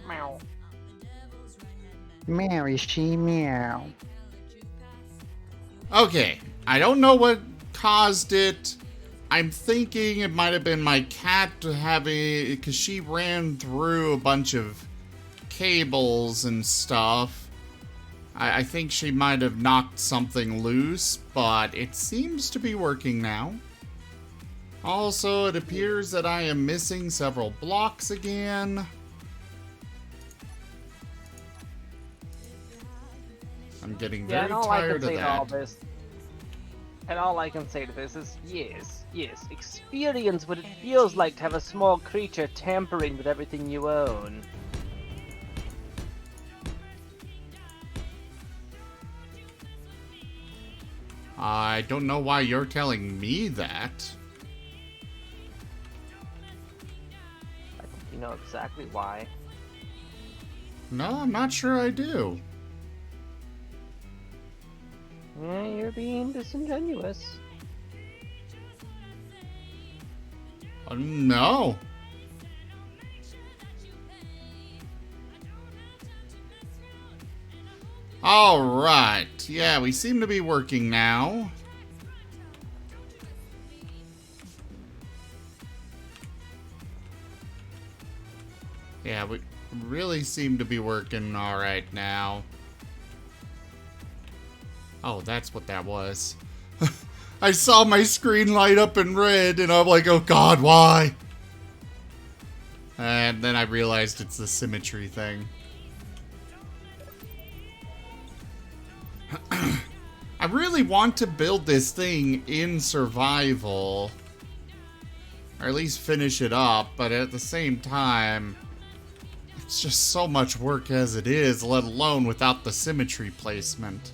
Meow. Mary, she meow. Okay, I don't know what caused it. I'm thinking it might have been my cat having, because she ran through a bunch of cables and stuff. I think she might have knocked something loose, but it seems to be working now. Also, it appears that I am missing several blocks again. I'm getting very And all I can tired of say to all that. this, and all I can say to this is, yes, experience what it feels like to have a small creature tampering with everything you own. I don't know why you're telling me that. I think you know exactly why. No, I'm not sure I do. Yeah, you're being disingenuous. No. Alright. Yeah, we seem to be working now. Yeah, we really seem to be working alright now. Oh, that's what that was. I saw my screen light up in red, and I'm like, oh god, why? And then I realized it's the symmetry thing. I really want to build this thing in survival. Or at least finish it up, but at the same time, it's just so much work as it is, let alone without the symmetry placement.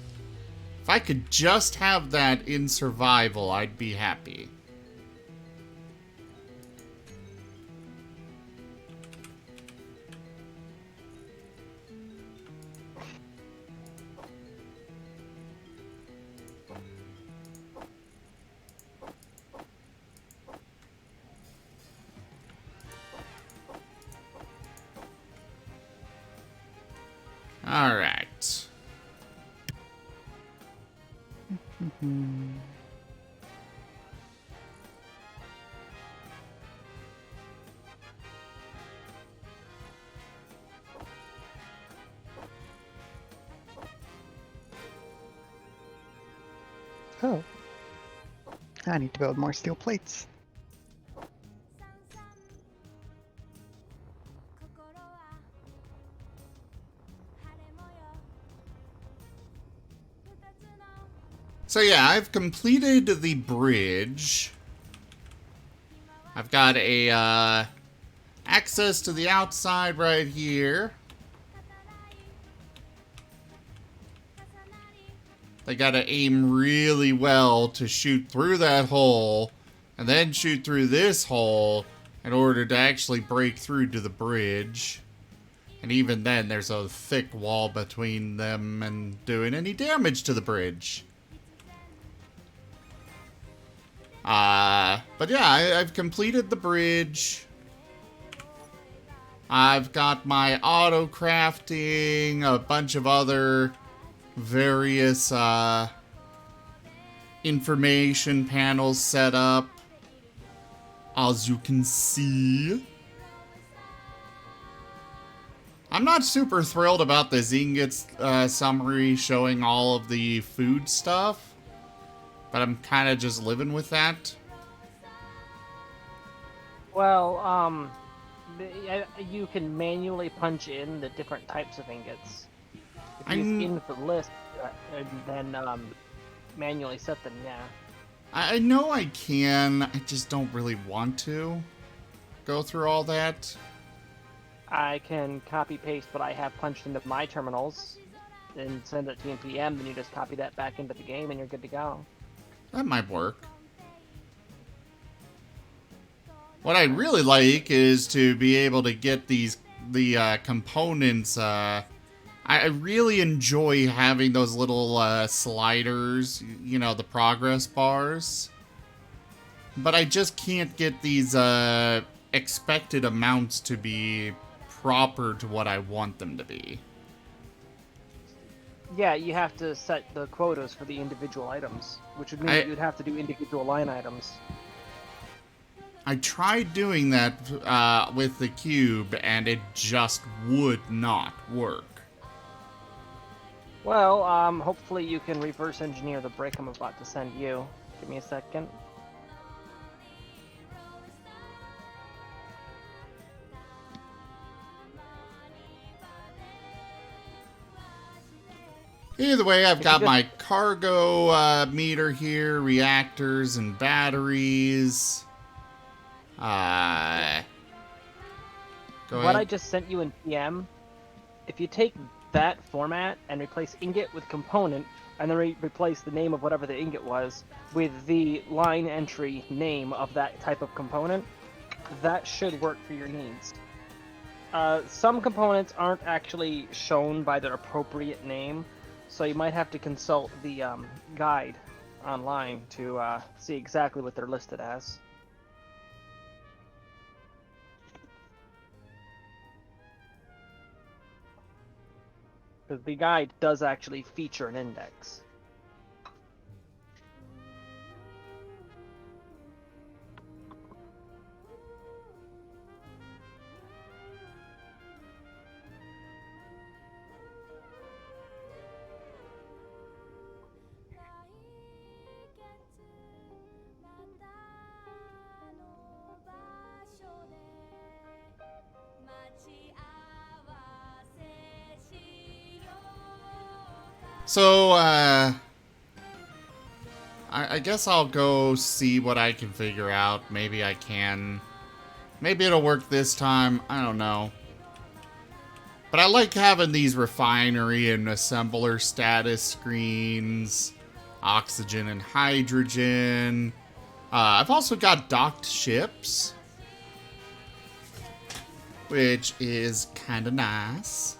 If I could just have that in survival, I'd be happy. Alright. Oh. I need to build more steel plates. So yeah, I've completed the bridge. I've got a access to the outside right here. They gotta aim really well to shoot through that hole and then shoot through this hole in order to actually break through to the bridge. And even then, there's a thick wall between them and doing any damage to the bridge. But yeah, I've completed the bridge. I've got my auto crafting, a bunch of other various information panels set up, as you can see. I'm not super thrilled about the Zingits summary showing all of the food stuff, but I'm kind of just living with that. Well, you can manually punch in the different types of ingots. If you use input list, and then manually set them, yeah. I know I can, I just don't really want to go through all that. I can copy paste what I have punched into my terminals and send it to NPM, then you just copy that back into the game and you're good to go. That might work. What I'd really like is to be able to get the components. I really enjoy having those little sliders, you know, the progress bars. But I just can't get these expected amounts to be proper to what I want them to be. Yeah, you have to set the quotas for the individual items, which would mean that you'd have to do individual line items. I tried doing that with the cube, and it just would not work. Well, hopefully you can reverse engineer the brick I'm about to send you. Give me a second. Either way, I've got my cargo meter here, reactors and batteries. Go ahead. I just sent you in PM, if you take that format and replace ingot with component, and then replace the name of whatever the ingot was with the line entry name of that type of component, that should work for your needs. Some components aren't actually shown by their appropriate name, so you might have to consult the guide online to see exactly what they're listed as. Because the guide does actually feature an index. So, I guess I'll go see what I can figure out. Maybe I can. Maybe it'll work this time. I don't know. But I like having these refinery and assembler status screens. Oxygen and hydrogen. I've also got docked ships. Which is kind of nice.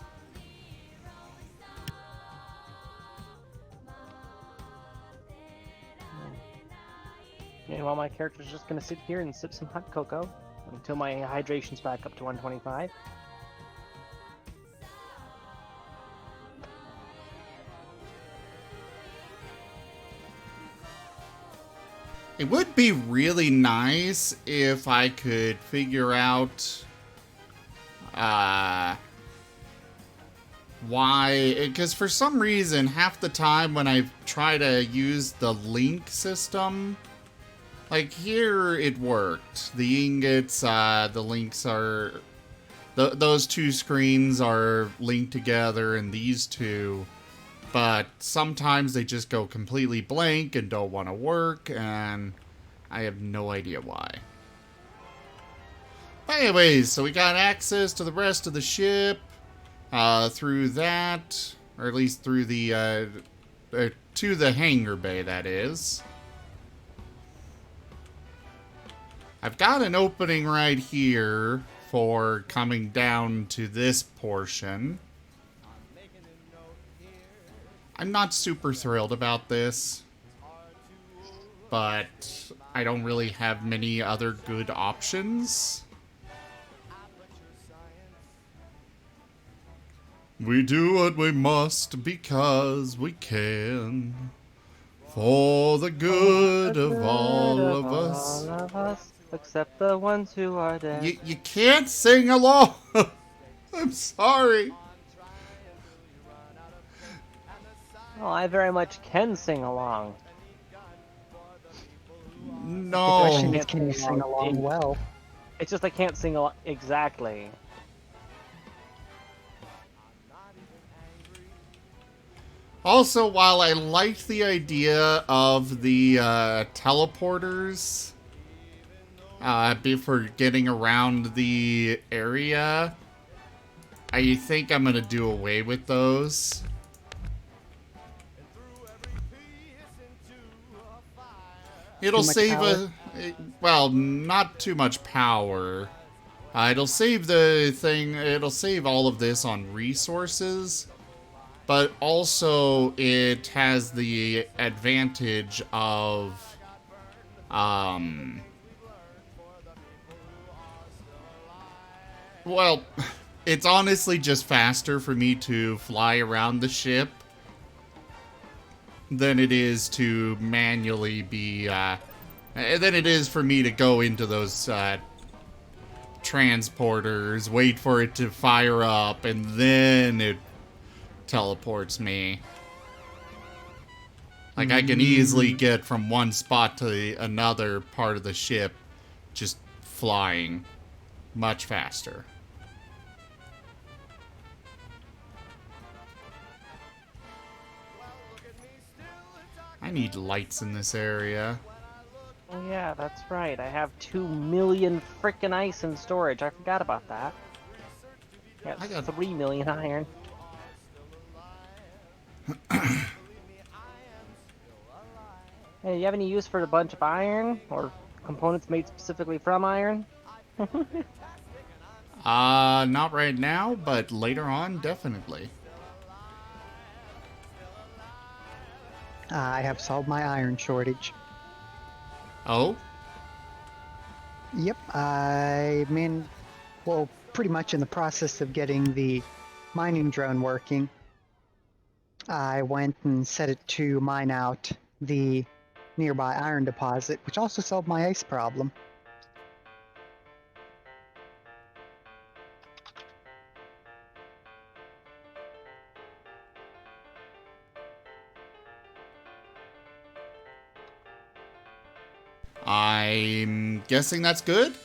Meanwhile, my character's just gonna sit here and sip some hot cocoa until my hydration's back up to 125. It would be really nice if I could figure out why, because for some reason half the time when I try to use the link system, like here it worked. The ingots, the links are, those two screens are linked together, and these two, but sometimes they just go completely blank and don't want to work, and I have no idea why. But anyways, so we got access to the rest of the ship through that, or at least through the to the hangar bay, that is. I've got an opening right here for coming down to this portion. I'm not super thrilled about this, but I don't really have many other good options. We do what we must because we can, for the good of all of us. Except the ones who are dead. You can't sing along. I'm sorry. Oh, I very much can sing along. No. The question is, can you sing along well? It's just I can't sing along exactly. Also, while I liked the idea of the teleporters for getting around the area, I think I'm going to do away with those. It'll save well, not too much power. It'll save the thing, it'll save all of this on resources, but also it has the advantage of, well, It's honestly just faster for me to fly around the ship than it is to manually be, than it is for me to go into those, transporters, wait for it to fire up, and then it teleports me. Like, I can easily get from one spot to another part of the ship just flying much faster. I need lights in this area. Oh yeah, that's right. I have 2 million frickin' ice in storage. I forgot about that. I got 3 million iron. Hey, you have any use for a bunch of iron? Or components made specifically from iron? Not right now, but later on, definitely. I have solved my iron shortage. Oh? Yep, well, pretty much in the process of getting the mining drone working. I went and set it to mine out the nearby iron deposit, which also solved my ice problem. I'm guessing that's good?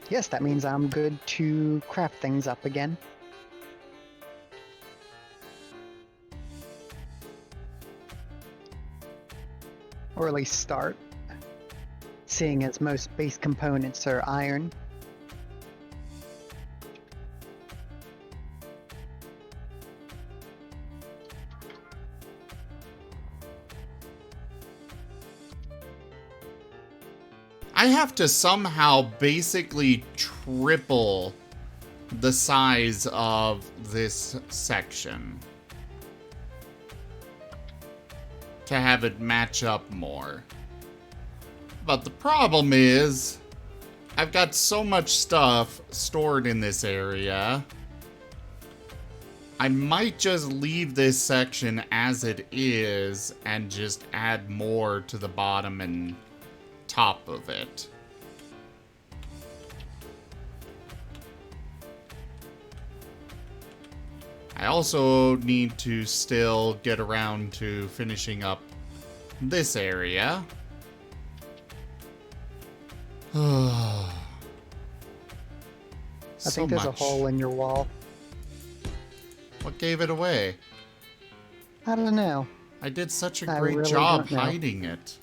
Yes, that means I'm good to craft things up again. Or at least start, seeing as most base components are iron. I have to somehow basically triple the size of this section to have it match up more. But the problem is, I've got so much stuff stored in this area. I might just leave this section as it is and just add more to the bottom and top of it. I also need to still get around to finishing up this area. I think there's a hole in your wall. What gave it away? I don't know. I did such a I great really job don't know. hiding it.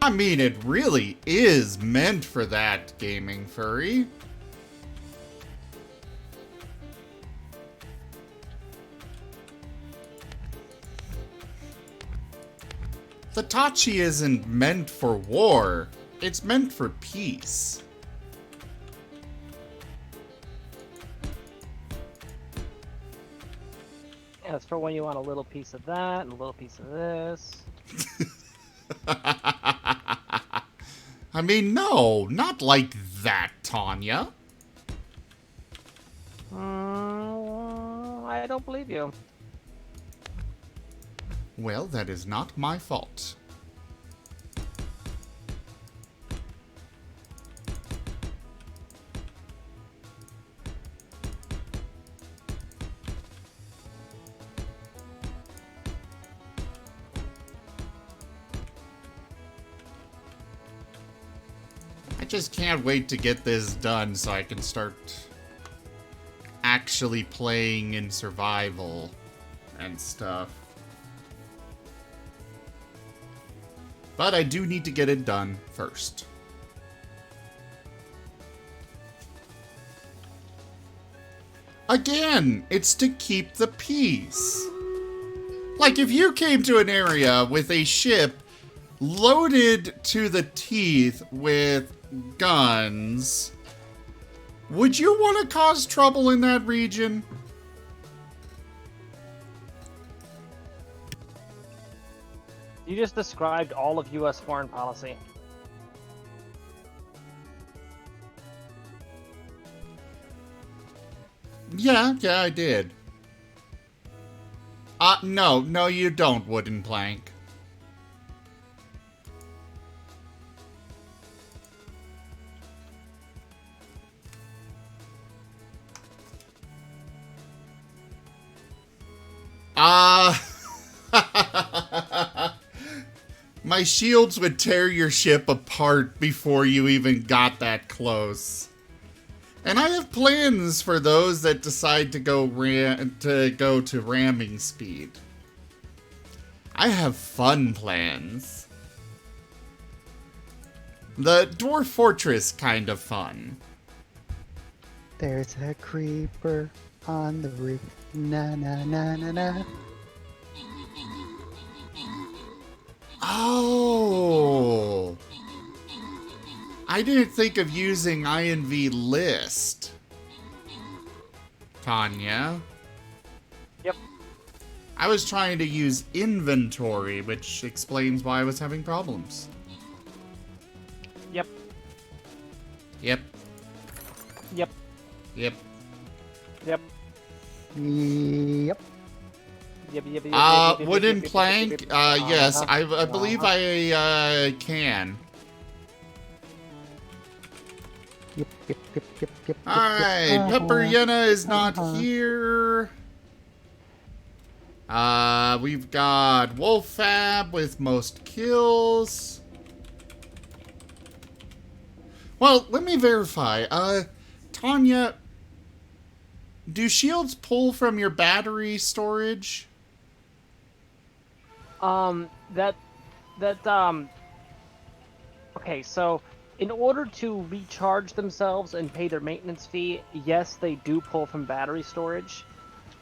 I mean, it really is meant for that, Gaming Furry. The Tachi isn't meant for war. It's meant for peace. Yeah, it's for when you want a little piece of that and a little piece of this. I mean, no, not like that, Tanya. I don't believe you. Well, that is not my fault. just can't wait to get this done so I can start actually playing in survival and stuff. But I do need to get it done first. Again, it's to keep the peace. Like, if you came to an area with a ship loaded to the teeth with guns, would you want to cause trouble in that region? You just described all of U.S. foreign policy. Yeah, I did. No, you don't, Wooden Plank. My shields would tear your ship apart before you even got that close. And I have plans for those that decide to go to ramming speed. I have fun plans. The Dwarf Fortress kind of fun. There's a creeper on the roof. Na na na na na. Oh! I didn't think of using INV list. Tanya. Yep. I was trying to use inventory, which explains why I was having problems. Yep. Yep. Yep. Yep. Yep. Yep. Wooden plank? Yes, I believe I can. Yep. Alright, Pepper Yenna is not here. We've got Wolfab with most kills. Well, let me verify. Tanya, do shields pull from your battery storage? Okay, so in order to recharge themselves and pay their maintenance fee, yes, they do pull from battery storage.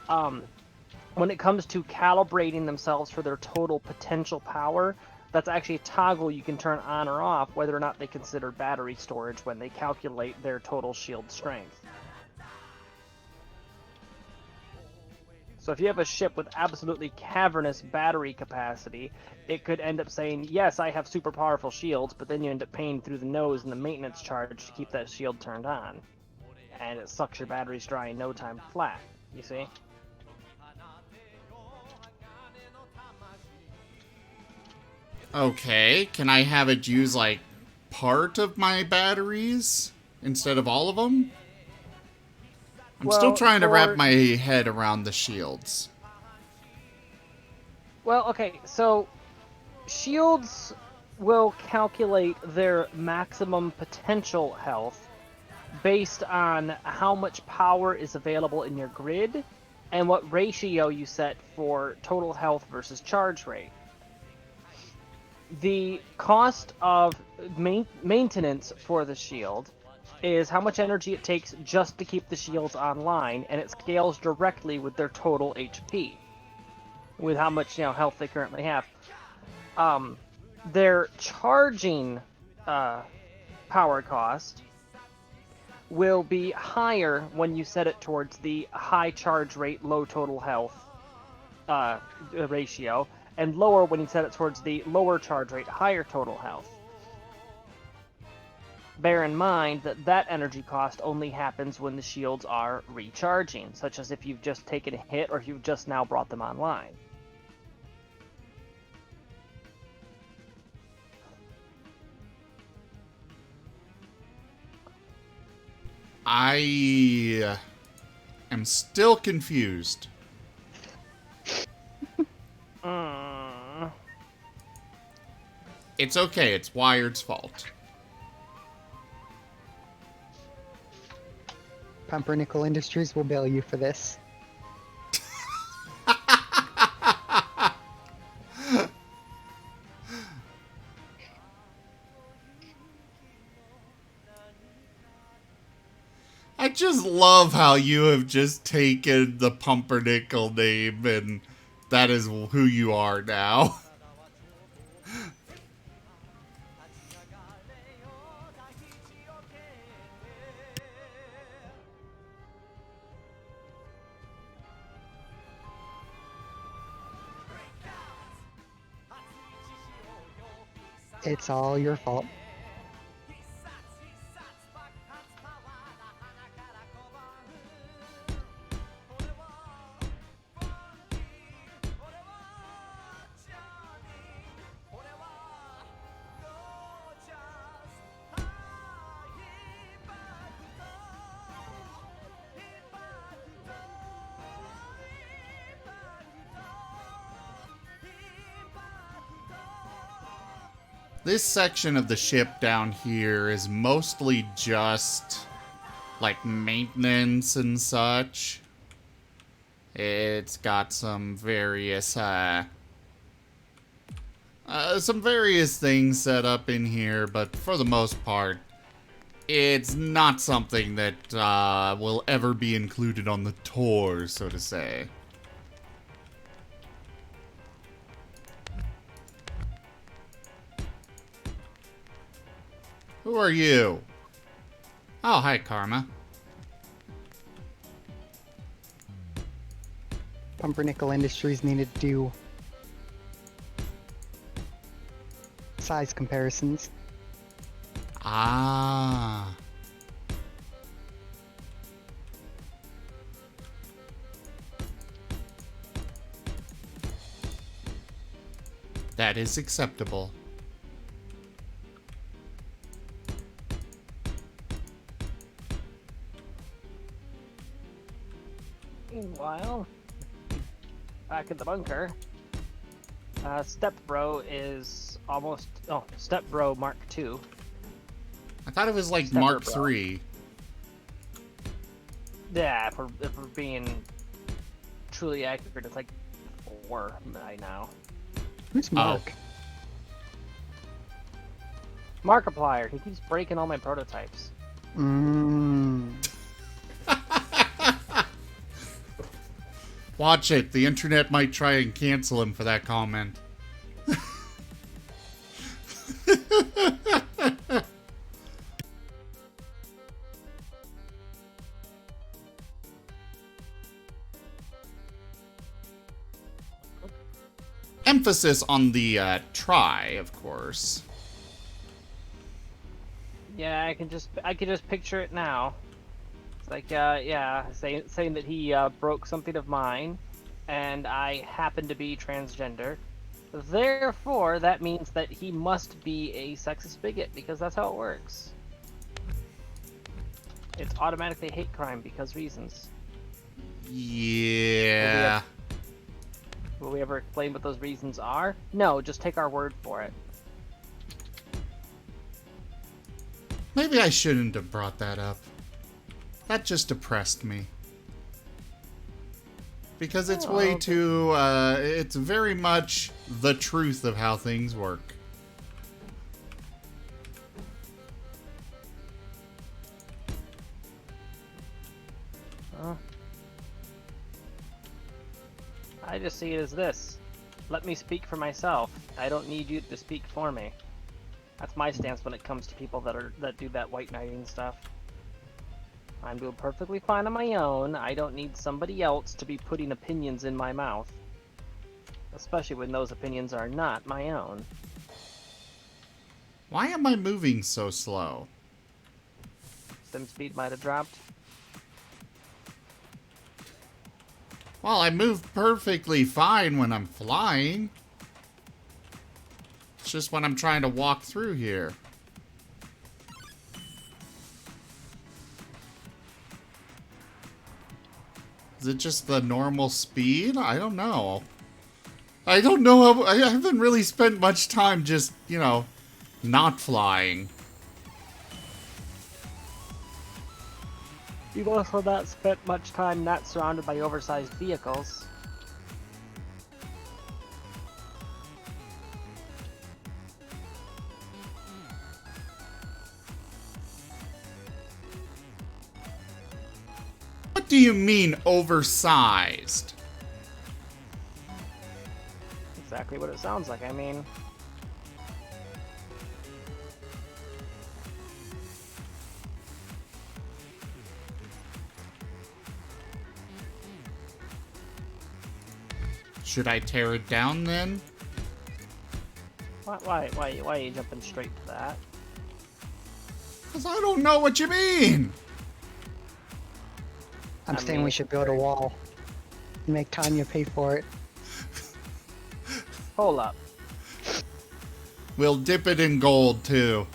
When it comes to calibrating themselves for their total potential power, that's actually a toggle you can turn on or off whether or not they consider battery storage when they calculate their total shield strength. So if you have a ship with absolutely cavernous battery capacity, it could end up saying, yes, I have super powerful shields, but then you end up paying through the nose in the maintenance charge to keep that shield turned on. And it sucks your batteries dry in no time flat, you see? Okay, can I have it use, like, part of my batteries instead of all of them? I'm still trying to wrap my head around the shields. Well, okay, so shields will calculate their maximum potential health based on how much power is available in your grid and what ratio you set for total health versus charge rate. The cost of maintenance for the shield is how much energy it takes just to keep the shields online, and it scales directly with their total HP, with how much health they currently have. Their charging power cost will be higher when you set it towards the high charge rate, low total health ratio, and lower when you set it towards the lower charge rate, higher total health. Bear in mind that that energy cost only happens when the shields are recharging, such as if you've just taken a hit or if you've just now brought them online. I am still confused. It's okay, it's Wired's fault. Pumpernickel Industries will bill you for this. I just love how you have just taken the Pumpernickel name and that is who you are now. It's all your fault. This section of the ship down here is mostly just like maintenance and such. It's got some various things set up in here, but for the most part, it's not something that will ever be included on the tour, so to say. Who are you? Oh, hi, Karma. Pumpernickel Industries needed to do size comparisons. Ah. That is acceptable. Meanwhile, back at the bunker, Step Bro is almost... Oh, Step Bro Mark II. I thought it was like Stepper Mark Bro. III. Yeah, if we're being truly accurate, it's like 4 by now. Who's Mark? Markiplier, he keeps breaking all my prototypes. Watch it. The internet might try and cancel him for that comment. Emphasis on the try, of course. Yeah, I can just picture it now. It's like, yeah, saying that he broke something of mine, and I happen to be transgender. Therefore, that means that he must be a sexist bigot, because that's how it works. It's automatically hate crime because reasons. Yeah. Will we ever explain what those reasons are? No, just take our word for it. Maybe I shouldn't have brought that up. That just depressed me. Because it's way too, it's very much the truth of how things work. I just see it as this. Let me speak for myself. I don't need you to speak for me. That's my stance when it comes to people that do that white knighting stuff. I'm doing perfectly fine on my own. I don't need somebody else to be putting opinions in my mouth. Especially when those opinions are not my own. Why am I moving so slow? Sim speed might have dropped. Well, I move perfectly fine when I'm flying. It's just when I'm trying to walk through here. Is it just the normal speed? I don't know. I don't know how... I haven't really spent much time just, you know, not flying. You've also not spent much time not surrounded by oversized vehicles. What do you mean, oversized? Exactly what it sounds like, I mean. Should I tear it down then? Why are you jumping straight to that? Because I don't know what you mean. I'm saying we should build a wall. Make Tanya pay for it. Hold up. We'll dip it in gold, too.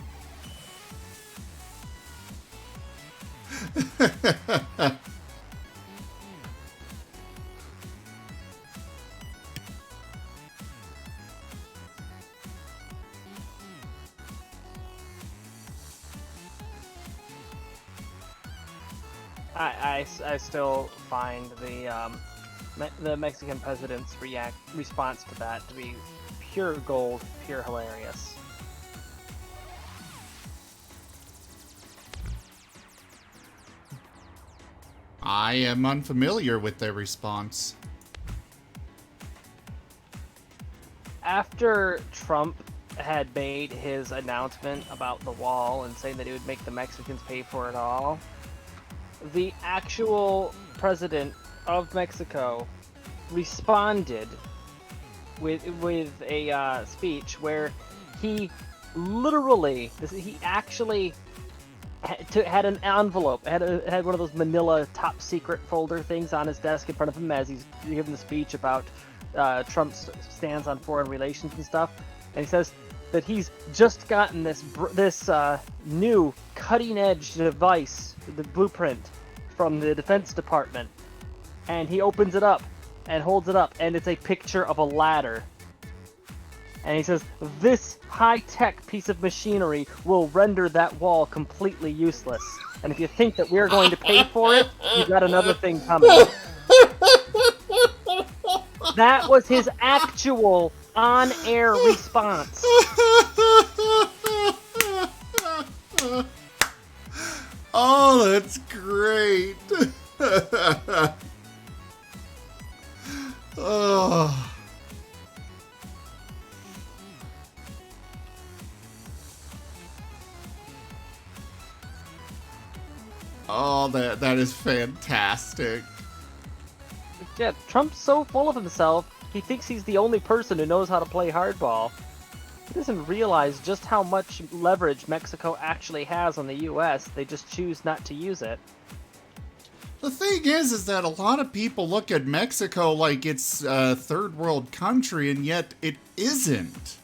I still find the Mexican president's response to that to be pure gold, pure hilarious. I am unfamiliar with their response. After Trump had made his announcement about the wall and saying that he would make the Mexicans pay for it all, the actual president of Mexico responded with a speech where he literally, he actually had an envelope, had one of those manila top secret folder things on his desk in front of him as he's giving the speech about Trump's stance on foreign relations and stuff, and he says that he's just gotten this new cutting-edge device, the blueprint from the Defense Department, and he opens it up and holds it up, and it's a picture of a ladder. And he says, this high-tech piece of machinery will render that wall completely useless. And if you think that we're going to pay for it, you've got another thing coming. That was his actual on-air response. Oh, that's great. Oh. Oh, that is fantastic. Yeah, Trump's so full of himself, he thinks he's the only person who knows how to play hardball. He doesn't realize just how much leverage Mexico actually has on the U.S. They just choose not to use it. The thing is that a lot of people look at Mexico like it's a third world country, and yet it isn't.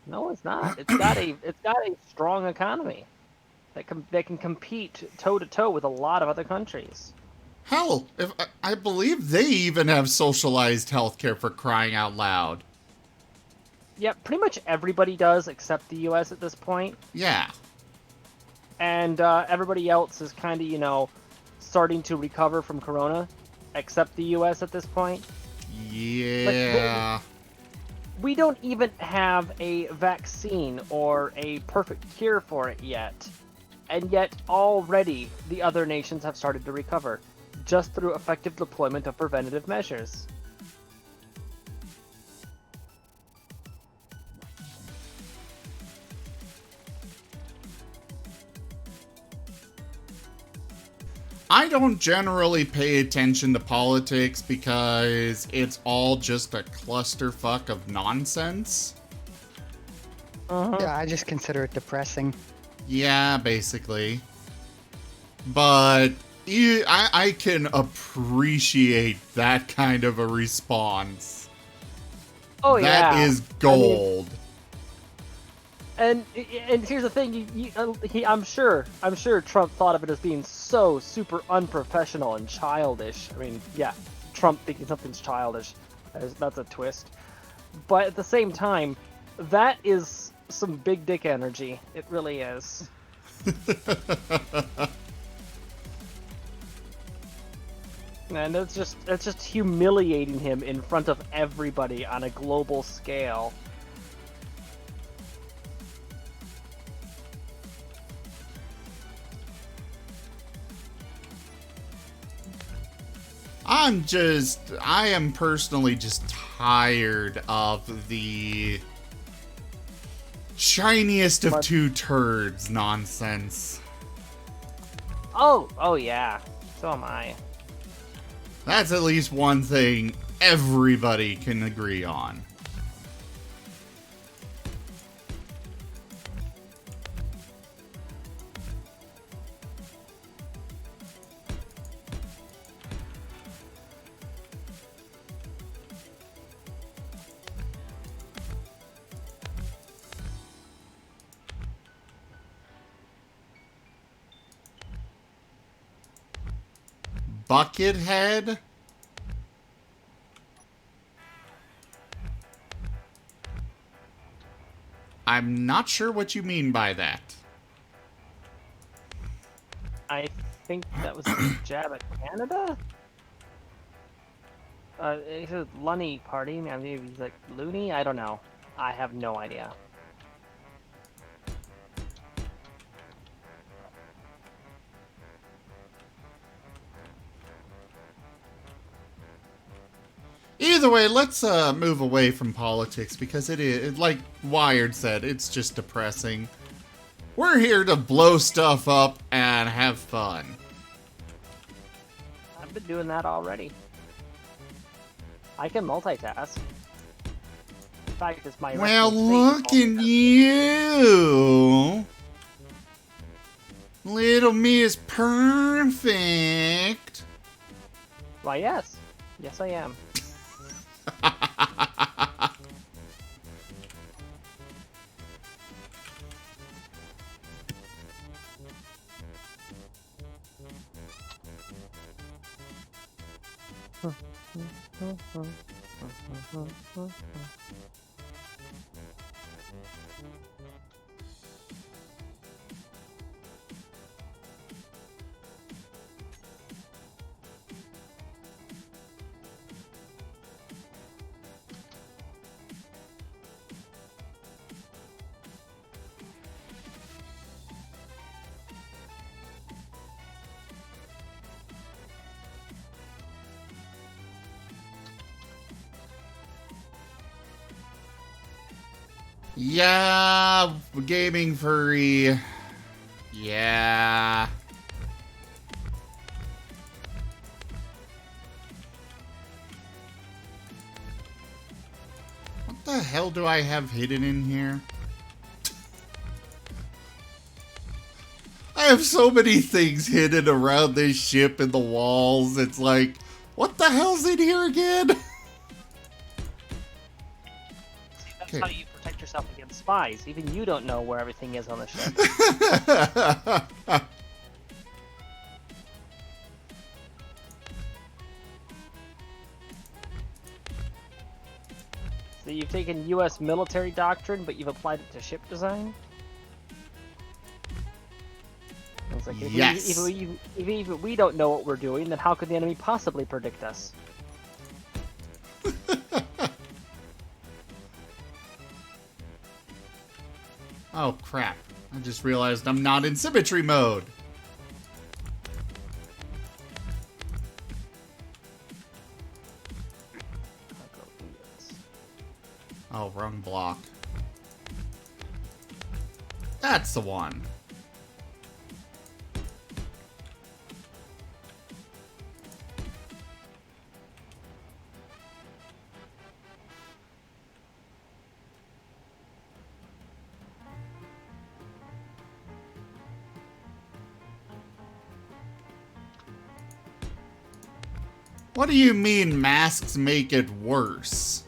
No, it's not. It's got a strong economy that can compete toe to toe with a lot of other countries. Hell, I believe they even have socialized healthcare, for crying out loud. Yeah, pretty much everybody does except the U.S. at this point. Yeah. And everybody else is kind of, starting to recover from Corona, except the U.S. at this point. Yeah. Like, we don't even have a vaccine or a perfect cure for it yet. And yet, already, the other nations have started to recover, just through effective deployment of preventative measures. I don't generally pay attention to politics because it's all just a clusterfuck of nonsense. Yeah, I just consider it depressing. Yeah, basically. But I can appreciate that kind of a response. Oh, yeah. That is gold. And here's the thing, I'm sure Trump thought of it as being so super unprofessional and childish. I mean, yeah, Trump thinking something's childish, that's a twist. But at the same time, that is some big dick energy. It really is. And it's just humiliating him in front of everybody on a global scale. I am personally just tired of the shiniest of two turds nonsense. Oh yeah. So am I. That's at least one thing everybody can agree on. Buckethead? I'm not sure what you mean by that. I think that was a jab at Canada? It's a Lunny party. Maybe he's like loony? I don't know. I have no idea. Either way, let's move away from politics because it is, like Wired said, it's just depressing. We're here to blow stuff up and have fun. I've been doing that already. I can multitask. In fact, it's my Well, resting look state at you. Little Miss Perfect. Why, yes. Yes, I am. Yeah, gaming furry. Yeah. What the hell do I have hidden in here? I have so many things hidden around this ship and the walls. It's like, what the hell's in here again? That's how you protect yourself against spies. Even you don't know where everything is on the ship. So you've taken U.S. military doctrine, but you've applied it to ship design? It's like, Yes. if we don't know what we're doing, then how could the enemy possibly predict us? Oh, crap. I just realized I'm not in symmetry mode. Oh, wrong block. That's the one. What do you mean masks make it worse?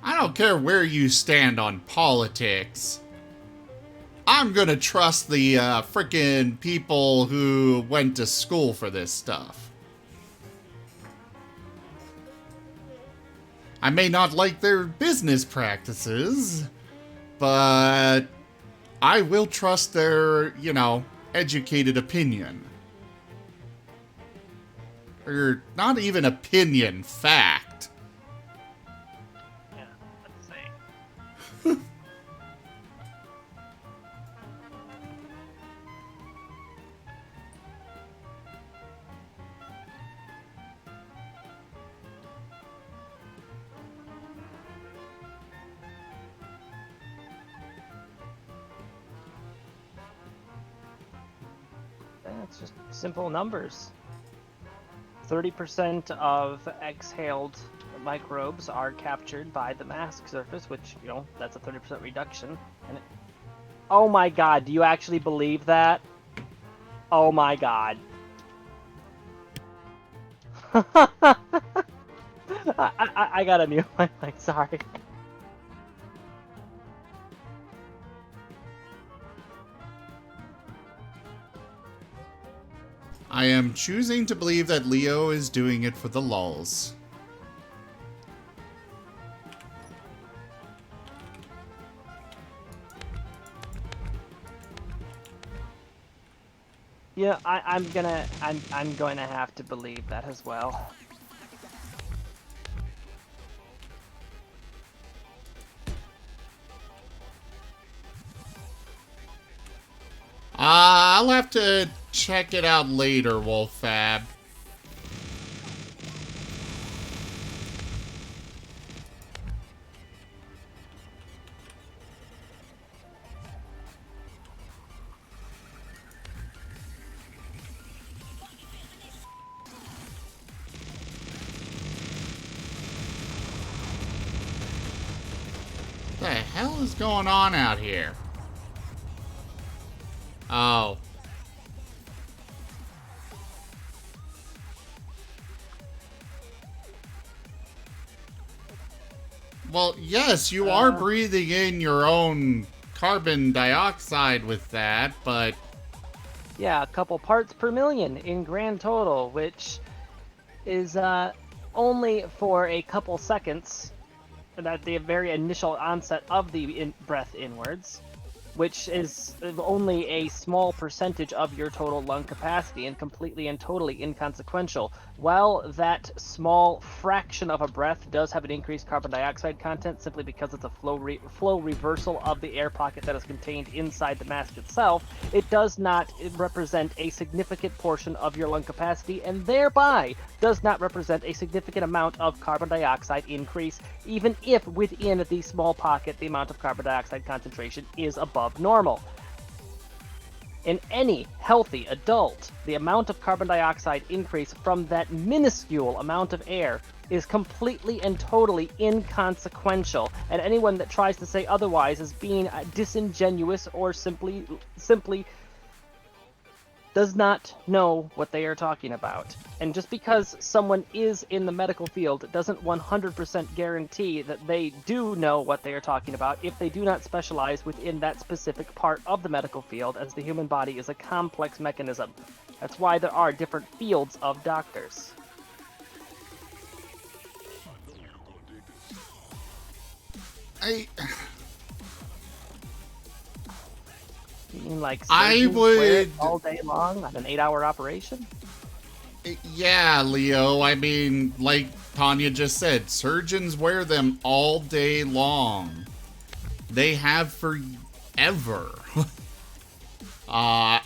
I don't care where you stand on politics. I'm gonna trust the frickin' people who went to school for this stuff. I may not like their business practices, but I will trust their, educated opinion. Or not even opinion, fact. Yeah, let's see. It's just simple numbers. 30% of exhaled microbes are captured by the mask surface, which, that's a 30% reduction. Oh my god, do you actually believe that? Oh my god. I gotta mute my mic, sorry. I am choosing to believe that Leo is doing it for the lulz. Yeah, I'm going to have to believe that as well. I'll have to check it out later, Wolffab. What the hell is going on out here? Oh. Well, yes, you are breathing in your own carbon dioxide with that, but... Yeah, a couple parts per million in grand total, which is only for a couple seconds at the very initial onset of the breath inwards, which is only a small percentage of your total lung capacity and completely and totally inconsequential. While that small fraction of a breath does have an increased carbon dioxide content simply because it's a flow reversal of the air pocket that is contained inside the mask itself, it does not represent a significant portion of your lung capacity and thereby does not represent a significant amount of carbon dioxide increase, even if within the small pocket the amount of carbon dioxide concentration is above normal. In any healthy adult, the amount of carbon dioxide increase from that minuscule amount of air is completely and totally inconsequential, and anyone that tries to say otherwise is being disingenuous or simply does not know what they are talking about. And just because someone is in the medical field doesn't 100% guarantee that they do know what they are talking about if they do not specialize within that specific part of the medical field, as the human body is a complex mechanism. That's why there are different fields of doctors. You mean like surgeons wear it all day long on an 8-hour operation? Yeah, Leo. I mean, like Tanya just said, surgeons wear them all day long. They have forever. I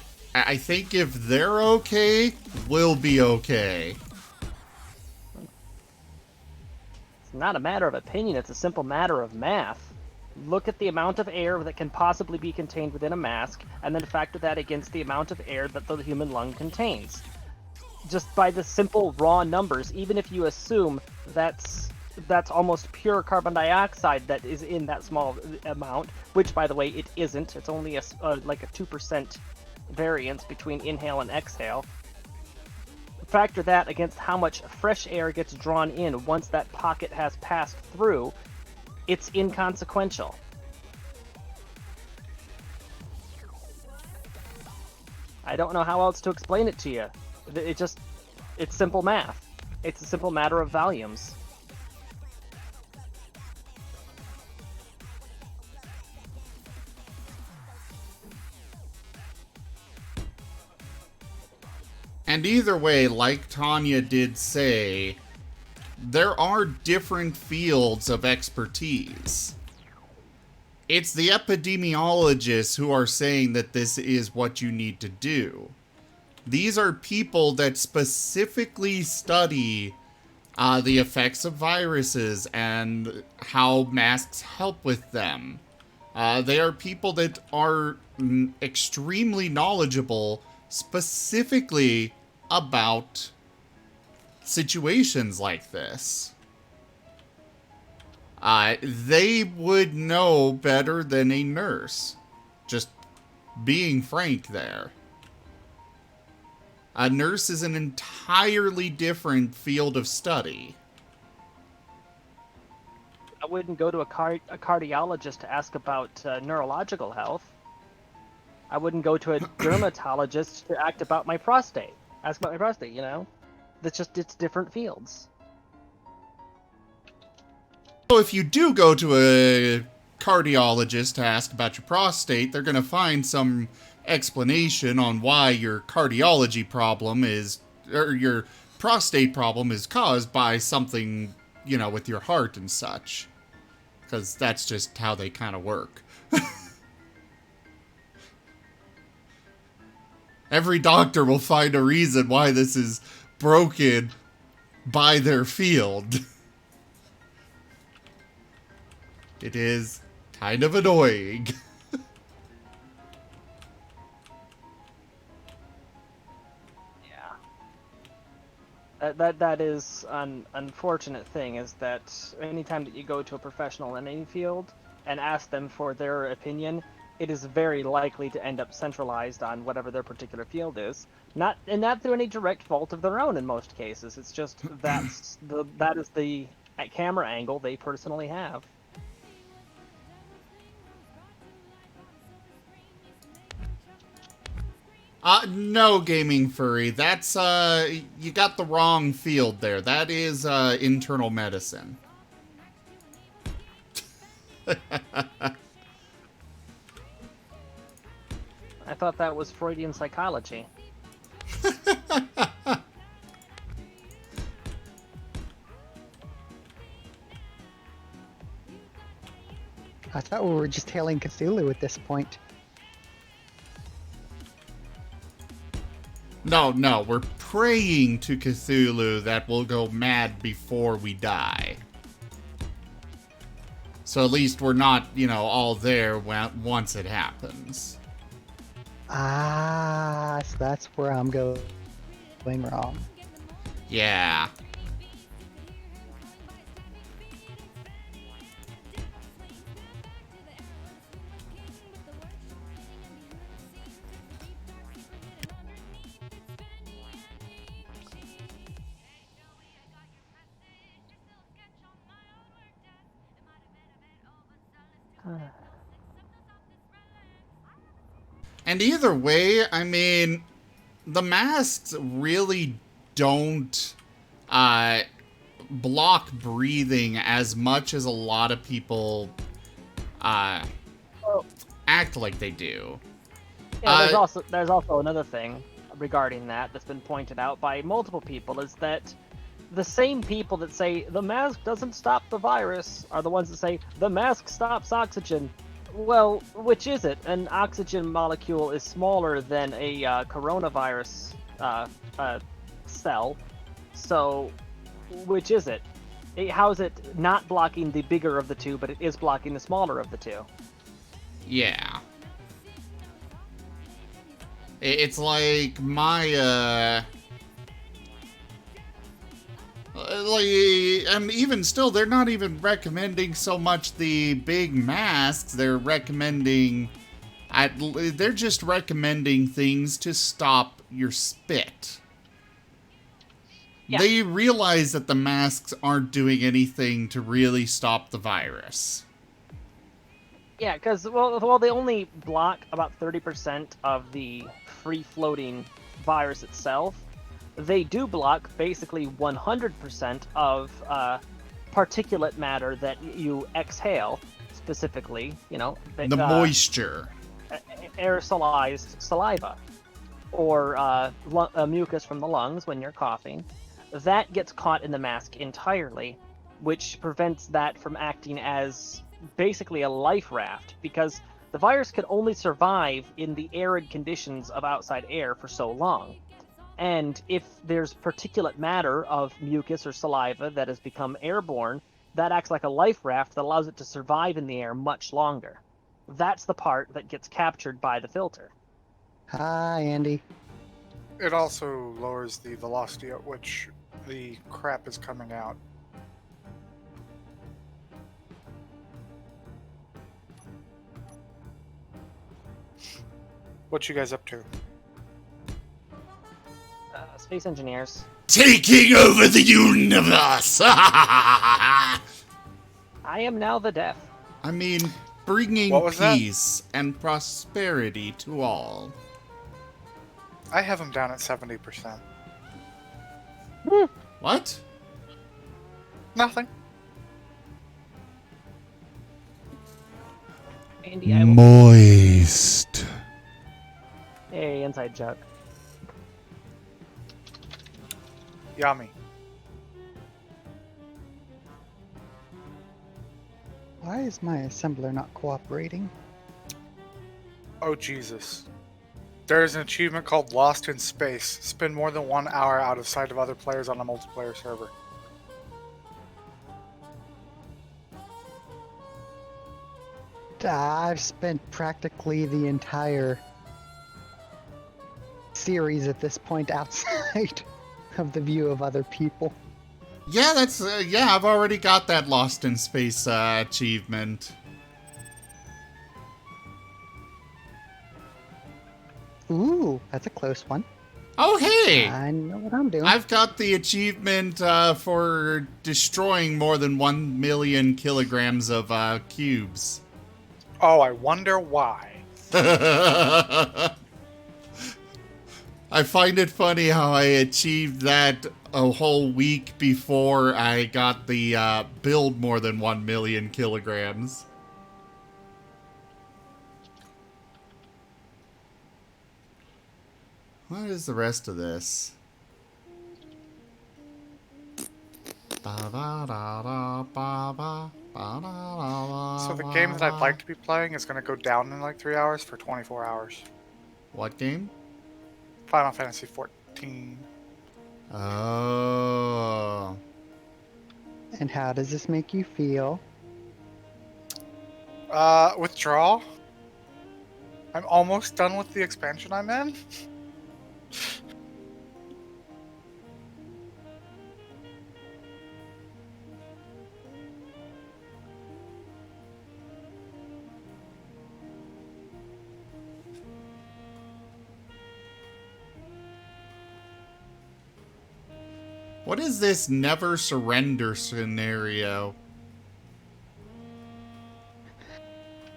think if they're okay, we'll be okay. It's not a matter of opinion, it's a simple matter of math. Look at the amount of air that can possibly be contained within a mask, and then factor that against the amount of air that the human lung contains. Just by the simple raw numbers, even if you assume that's almost pure carbon dioxide that is in that small amount, which by the way it isn't. It's only like a 2% variance between inhale and exhale. Factor that against how much fresh air gets drawn in once that pocket has passed through. It's inconsequential. I don't know how else to explain it to you. It's simple math. It's a simple matter of volumes. And either way, like Tanya did say, there are different fields of expertise. It's the epidemiologists who are saying that this is what you need to do. These are people that specifically study the effects of viruses and how masks help with them. They are people that are extremely knowledgeable specifically about situations like this. They would know better than a nurse. Just being frank there. A nurse is an entirely different field of study. I wouldn't go to a cardiologist to ask about neurological health. I wouldn't go to a dermatologist to ask about my prostate. You know? It's different fields. So if you do go to a cardiologist to ask about your prostate, they're going to find some explanation on why your cardiology problem is, or your prostate problem is caused by something, you know, with your heart and such. Because that's just how they kind of work. Every doctor will find a reason why this is broken by their field. It is kind of annoying. Yeah. That is an unfortunate thing, is that anytime that you go to a professional in any field and ask them for their opinion, it is very likely to end up centralized on whatever their particular field is. Not through any direct fault of their own in most cases. It's just that is the camera angle they personally have. No, Gaming Furry. That's, you got the wrong field there. That is, internal medicine. I thought that was Freudian psychology. I thought we were just hailing Cthulhu at this point. No, we're praying to Cthulhu that we'll go mad before we die. So at least we're not, you know, all there once it happens. Ah, so that's where I'm going wrong. Yeah. And either way, I mean, the masks really don't block breathing as much as a lot of people act like they do. Yeah, there's also another thing regarding that's been pointed out by multiple people, is that the same people that say the mask doesn't stop the virus are the ones that say the mask stops oxygen. Well, which is it? An oxygen molecule is smaller than a coronavirus cell, so which is it? How is it not blocking the bigger of the two, but it is blocking the smaller of the two? Yeah. It's like my, and even still, they're not even recommending so much the big masks. They're just recommending things to stop your spit. Yeah. They realize that the masks aren't doing anything to really stop the virus. Yeah, because, well, they only block about 30% of the free-floating virus itself. They do block basically 100% of particulate matter that you exhale, specifically, you know. The moisture. Aerosolized saliva. or mucus from the lungs when you're coughing, that gets caught in the mask entirely, which prevents that from acting as basically a life raft, because the virus could only survive in the arid conditions of outside air for so long. And if there's particulate matter of mucus or saliva that has become airborne, that acts like a life raft that allows it to survive in the air much longer. That's the part that gets captured by the filter. Hi, Andy. It also lowers the velocity at which the crap is coming out. What you guys up to? Space engineers. Taking over the universe! I am now the deaf. I mean, bringing What was that? peace and prosperity to all. I have them down at 70%. What? Nothing. Andy, I will... Moist. Hey, inside joke. Yummy. Why is my assembler not cooperating? Oh, Jesus. There is an achievement called Lost in Space. Spend more than 1 hour out of sight of other players on a multiplayer server. I've spent practically the entire series at this point outside of the view of other people. Yeah, that's, yeah, I've already got that Lost in Space achievement. Ooh, that's a close one. Oh, hey! I know what I'm doing. I've got the achievement for destroying more than 1 million kilograms of cubes. Oh, I wonder why. I find it funny how I achieved that a whole week before I got the build more than 1 million kilograms. What is the rest of this? So the game that I'd like to be playing is going to go down in like 3 hours for 24 hours. What game? Final Fantasy 14. Oh. And how does this make you feel? Withdrawal? I'm almost done with the expansion I'm in. What is this never surrender scenario?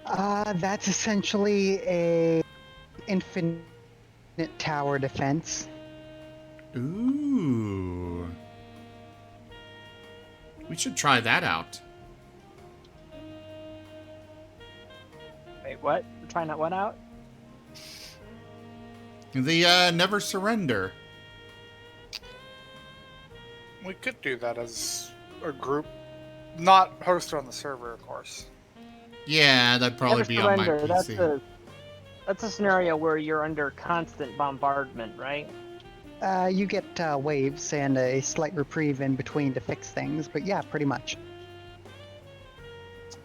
That's essentially a infinite tower defense. Ooh. We should try that out. Wait, what? We're trying that one out? The never surrender. We could do that as a group. Not hosted on the server, of course. Yeah, that'd probably Never be on my surrender. PC. That's a scenario where you're under constant bombardment, right? You get waves and a slight reprieve in between to fix things, but yeah, pretty much.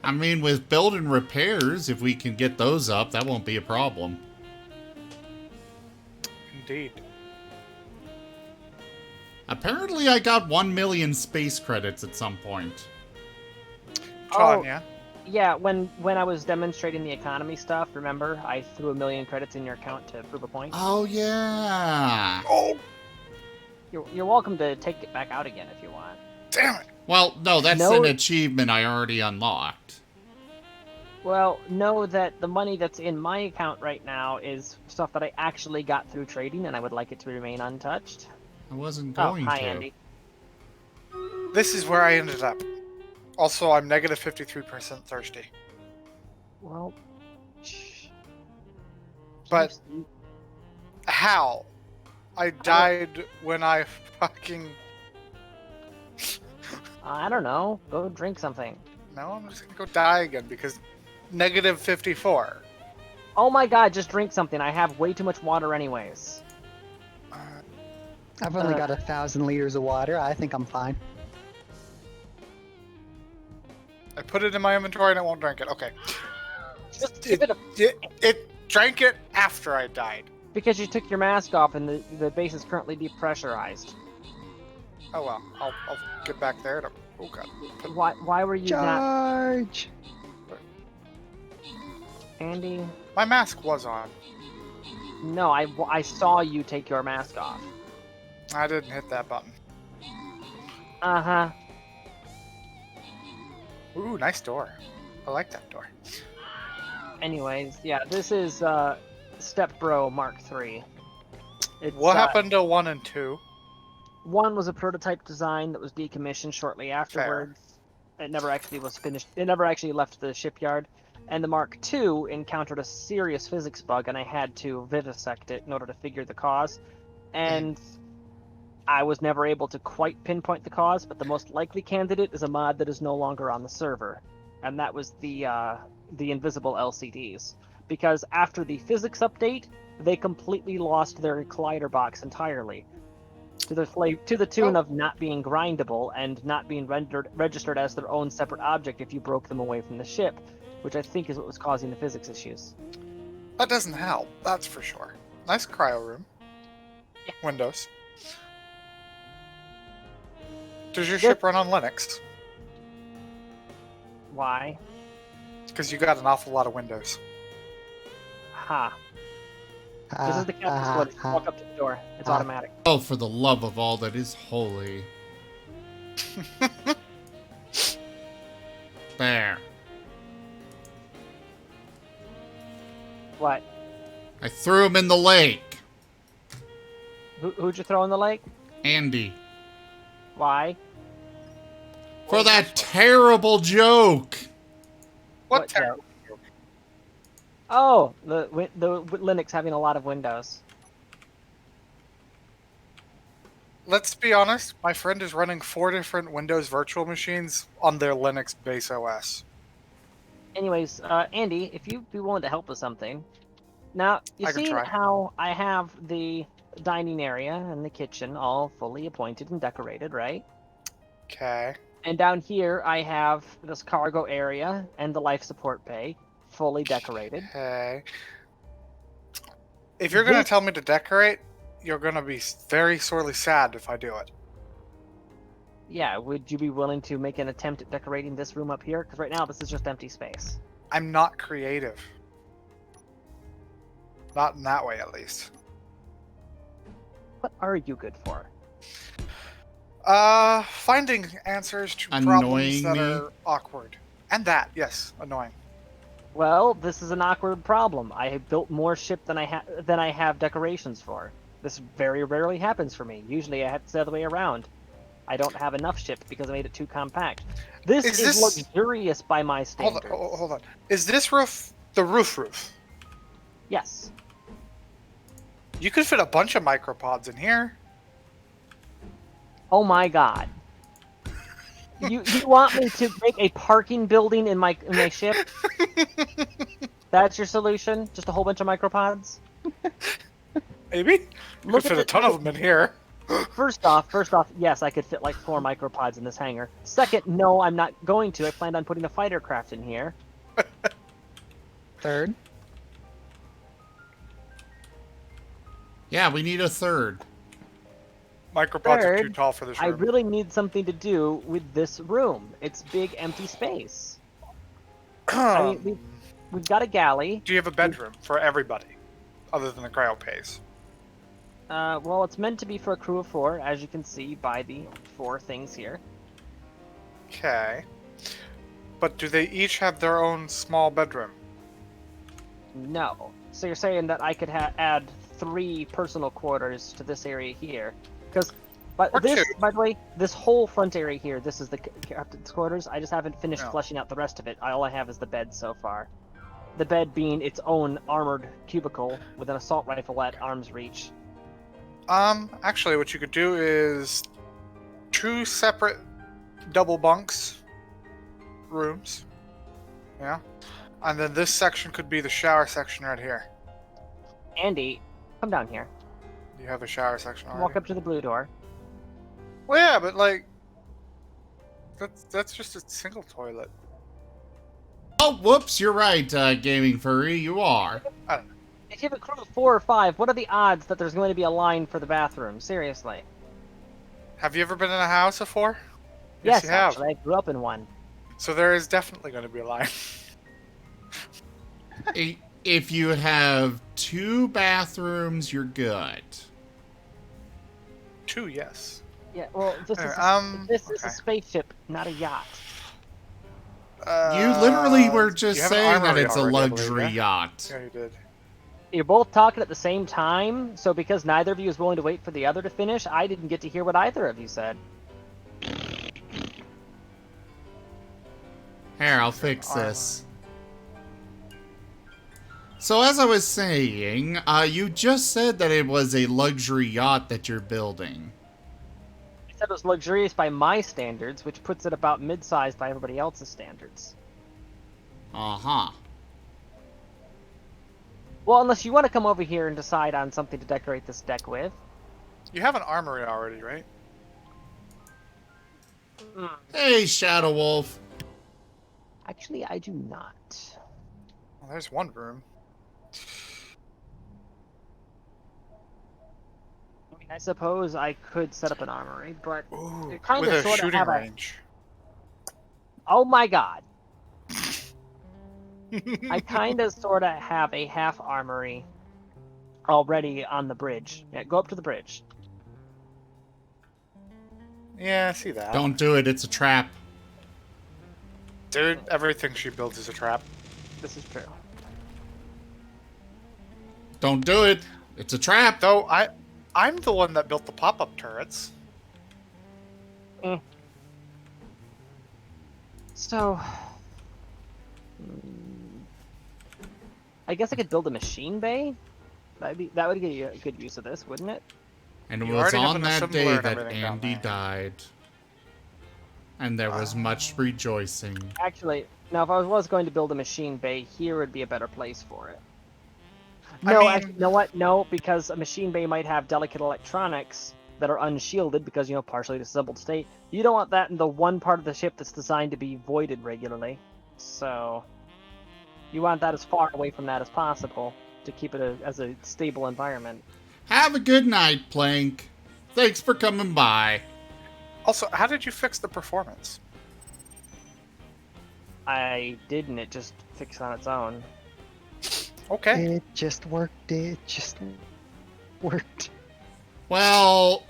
I mean, with build and repairs, if we can get those up, that won't be a problem. Indeed. Apparently, I got 1 million space credits at some point. Tanya. Yeah, when I was demonstrating the economy stuff, remember? I threw 1 million credits in your account to prove a point. Oh, yeah. Oh, You're welcome to take it back out again if you want. damn it. Well, no, that's No. an achievement I already unlocked. Well, know that the money that's in my account right now is stuff that I actually got through trading, and I would like it to remain untouched. I wasn't Oh, going hi, to. Andy. This is where I ended up. Also, I'm negative 53% thirsty. Well, shh. But Jeez, How? I died when I fucking... I don't know. Go drink something. No, I'm just gonna go die again because negative 54. Oh my god, just drink something. I have way too much water anyways. I've only got 1,000 liters of water. I think I'm fine. I put it in my inventory and it won't drink it. Okay. Just give it a... It drank it after I died. Because you took your mask off and the base is currently depressurized. Oh well, I'll get back there. Oh god. Why were you not... Charge! Andy? My mask was on. No, I saw you take your mask off. I didn't hit that button. Uh-huh. Ooh, nice door. I like that door. Anyways, yeah, this is Step Bro Mark III. What happened to 1 and 2? 1 was a prototype design that was decommissioned shortly afterwards. It never actually was finished. It never actually left the shipyard. And the Mark II encountered a serious physics bug, and I had to vivisect it in order to figure the cause. And I was never able to quite pinpoint the cause, but the most likely candidate is a mod that is no longer on the server. And that was the invisible LCDs. Because after the physics update, they completely lost their collider box entirely. To the tune of not being grindable and not being registered as their own separate object if you broke them away from the ship, which I think is what was causing the physics issues. That doesn't help, that's for sure. Nice cryo room. Yeah. Windows. Does your ship run on Linux? Why? Because you got an awful lot of windows. Ha. This is the captain's quarters. Walk up to the door. It's automatic. Oh, for the love of all that is holy. There. What? I threw him in the lake. Who'd you throw in the lake? Andy. Why? For that terrible joke. What joke? terrible joke? Oh, the Linux having a lot of windows. Let's be honest, my friend is running 4 different Windows virtual machines on their Linux base OS. Anyways, Andy, if you'd be willing to help with something. Now, you see how I have the dining area and the kitchen all fully appointed and decorated, right? Okay. And down here, I have this cargo area and the life support bay, fully decorated. Okay. If you're going to tell me to decorate, you're going to be very sorely sad if I do it. Yeah, would you be willing to make an attempt at decorating this room up here? Because right now, this is just empty space. I'm not creative. Not in that way, at least. What are you good for? Finding answers to problems that are awkward. And that, yes, annoying. Well, this is an awkward problem. I have built more ship than I have decorations for. This very rarely happens for me. Usually I have to the other way around. I don't have enough ship because I made it too compact. This is luxurious by my standards. Hold on. Is this roof the roof? Yes. You could fit a bunch of micropods in here. Oh my god. You want me to make a parking building in my ship? That's your solution? Just a whole bunch of micropods? Maybe. You could fit a ton of them in here. First off, yes, I could fit like 4 micropods in this hangar. Second, no, I'm not going to. I planned on putting a fighter craft in here. Third. Yeah, we need a third. Micropods are too tall for this room. I really need something to do with this room. It's big, empty space. I mean, we've got a galley. Do you have a bedroom for everybody, other than the cryo pays? Well, it's meant to be for a crew of 4, as you can see by the 4 things here. Okay. But do they each have their own small bedroom? No. So you're saying that I could add 3 personal quarters to this area here? Because, by the way, this whole front area here, this is the captain's quarters. I just haven't finished fleshing out the rest of it. All I have is the bed so far. the bed being its own armored cubicle with an assault rifle at arm's reach. Actually, what you could do is 2 separate double bunks, rooms. Yeah. And then this section could be the shower section right here. Andy, come down here. You have a shower section already. Walk up to the blue door. Well, yeah, but like, that's just a single toilet. Oh, whoops, you're right, Gaming Furry, you are. If you have a crew of 4 or 5, what are the odds that there's going to be a line for the bathroom? Seriously. Have you ever been in a house before? Yes, you have. actually, I grew up in one. So there is definitely going to be a line. If you have 2 bathrooms, you're good. 2, yes. Yeah, well, this is Okay. a spaceship, not a yacht. You literally were You just have an saying that armory it's a already, I believe, luxury yeah? yacht. Yeah, you did. You're both talking at the same time, so because neither of you is willing to wait for the other to finish, I didn't get to hear what either of you said. Here, I'll fix this. So as I was saying, you just said that it was a luxury yacht that you're building. I said it was luxurious by my standards, which puts it about mid-sized by everybody else's standards. Uh-huh. Well, unless you want to come over here and decide on something to decorate this deck with. You have an armory already, right? Hey, Shadow Wolf. Actually, I do not. Well, there's one room. I mean, I suppose I could set up an armory, but Ooh, you kind with of a sort of shooting have range. Oh my god. I kind of sort of have a half armory already on the bridge. Yeah, go up to the bridge. Yeah, I see that. Don't do it, it's a trap. Dude, everything she builds is a trap. This is true. Don't do it, it's a trap. Though, I'm the one that built the pop-up turrets. So, I guess I could build a machine bay. That would get you a good use of this, wouldn't it? And it You was already have on an that assembler day and that everything down Andy there. died. And there was much rejoicing. Actually, now if I was going to build a machine bay, here would be a better place for it. I No, mean- actually, you know what? No, because a machine bay might have delicate electronics that are unshielded because, you know, partially disassembled state. You don't want that in the one part of the ship that's designed to be voided regularly. So, you want that as far away from that as possible to keep it as a stable environment. Have a good night, Plank. Thanks for coming by. Also, how did you fix the performance? I didn't, it just fixed on its own. Okay. It just worked. It just worked. Well,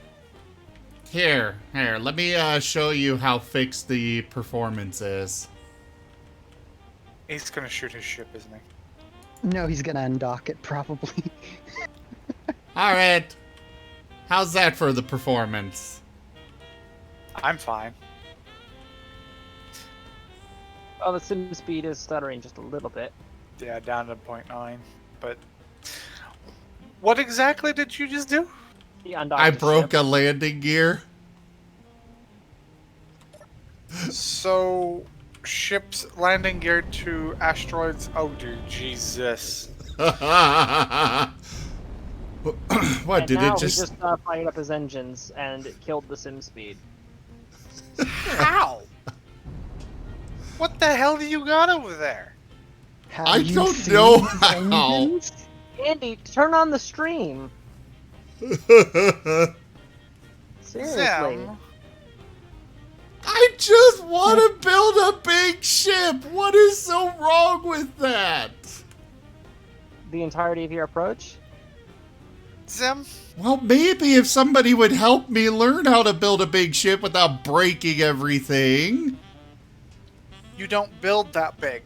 here, let me show you how fixed the performance is. He's gonna shoot his ship, isn't he? No, he's gonna undock it probably. Alright. How's that for the performance? I'm fine. Oh, the sim speed is stuttering just a little bit. Yeah, down to 0.9. But what exactly did you just do? He undocked I the broke ship. a landing gear. So, ships landing gear to asteroids. Oh, dude, Jesus. What, And did now it he just... fired up his engines and it killed the sim speed. How? What the hell do you got over there? Have I you don't seen know these how. engines? Andy, turn on the stream. Seriously. Zim. I just want to build a big ship. What is so wrong with that? The entirety of your approach? Zim, Well, maybe if somebody would help me learn how to build a big ship without breaking everything. you don't build that big.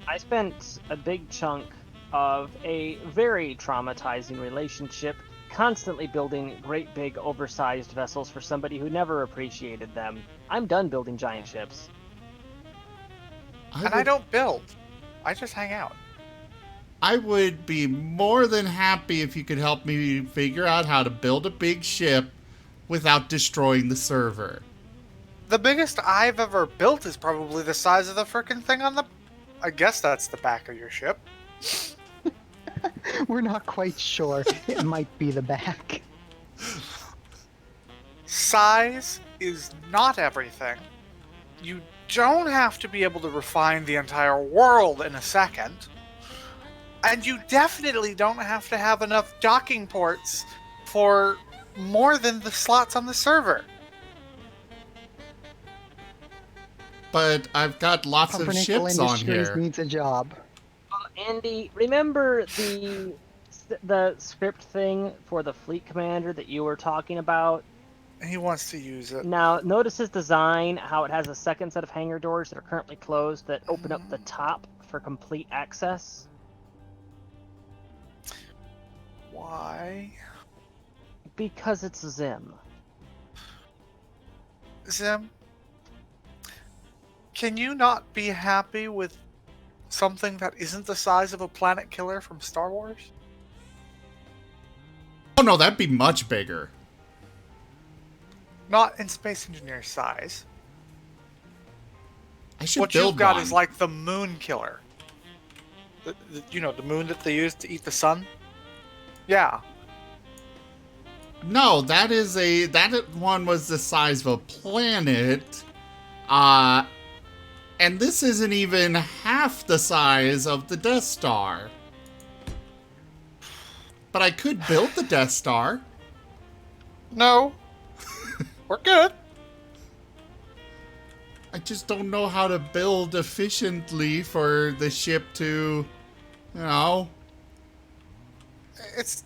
I spent a big chunk of a very traumatizing relationship constantly building great big oversized vessels for somebody who never appreciated them. I'm done building giant ships. And I don't build. I just hang out. I would be more than happy if you could help me figure out how to build a big ship without destroying the server. The biggest I've ever built is probably the size of the frickin' thing on the... I guess that's the back of your ship. We're not quite sure. It might be the back. Size is not everything. You don't have to be able to refine the entire world in a second. And you definitely don't have to have enough docking ports for more than the slots on the server. But I've got lots of Pumpernickel ships on Industries here. needs a job. Andy, remember the script thing for the fleet commander that you were talking about? He wants to use it. Now, notice his design, how it has a second set of hangar doors that are currently closed that open up the top for complete access. Why? Because it's Zim. Zim, can you not be happy with something that isn't the size of a planet killer from Star Wars? Oh no, that'd be much bigger. Not in Space Engineer size. I should What build you've got one. is like the moon killer. You know, the moon that they use to eat the sun? Yeah. No, that one was the size of a planet. And this isn't even half the size of the Death Star. But I could build the Death Star. No. We're good. I just don't know how to build efficiently for the ship to, you know. It's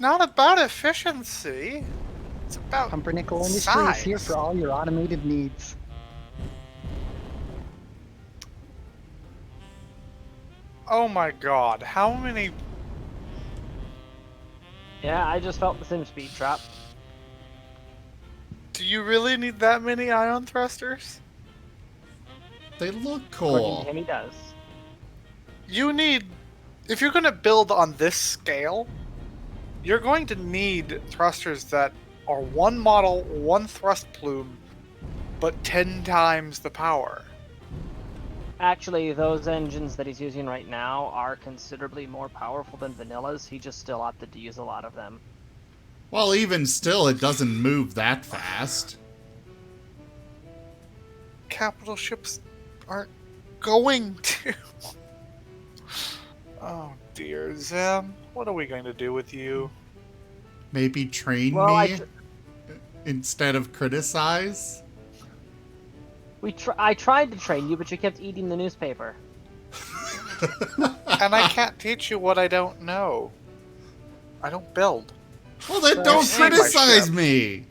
not about efficiency. It's about Pumpernickel Industries size. here for all your automated needs. Oh my god, how many... Yeah, I just felt the same speed drop. Do you really need that many ion thrusters? They look According to cool. him, he does. You need... If you're going to build on this scale, you're going to need thrusters that are one model, one thrust plume, but 10 times the power. Actually, those engines that he's using right now are considerably more powerful than Vanilla's. He just still opted to use a lot of them. Well, even still, it doesn't move that fast. Capital ships aren't going to. Oh dear, Zem. What are we going to do with you? Maybe train Well, me instead of criticize? I tried to train you, but you kept eating the newspaper. And I can't teach you what I don't know. I don't build. Well, then So- don't See my criticize ship. me!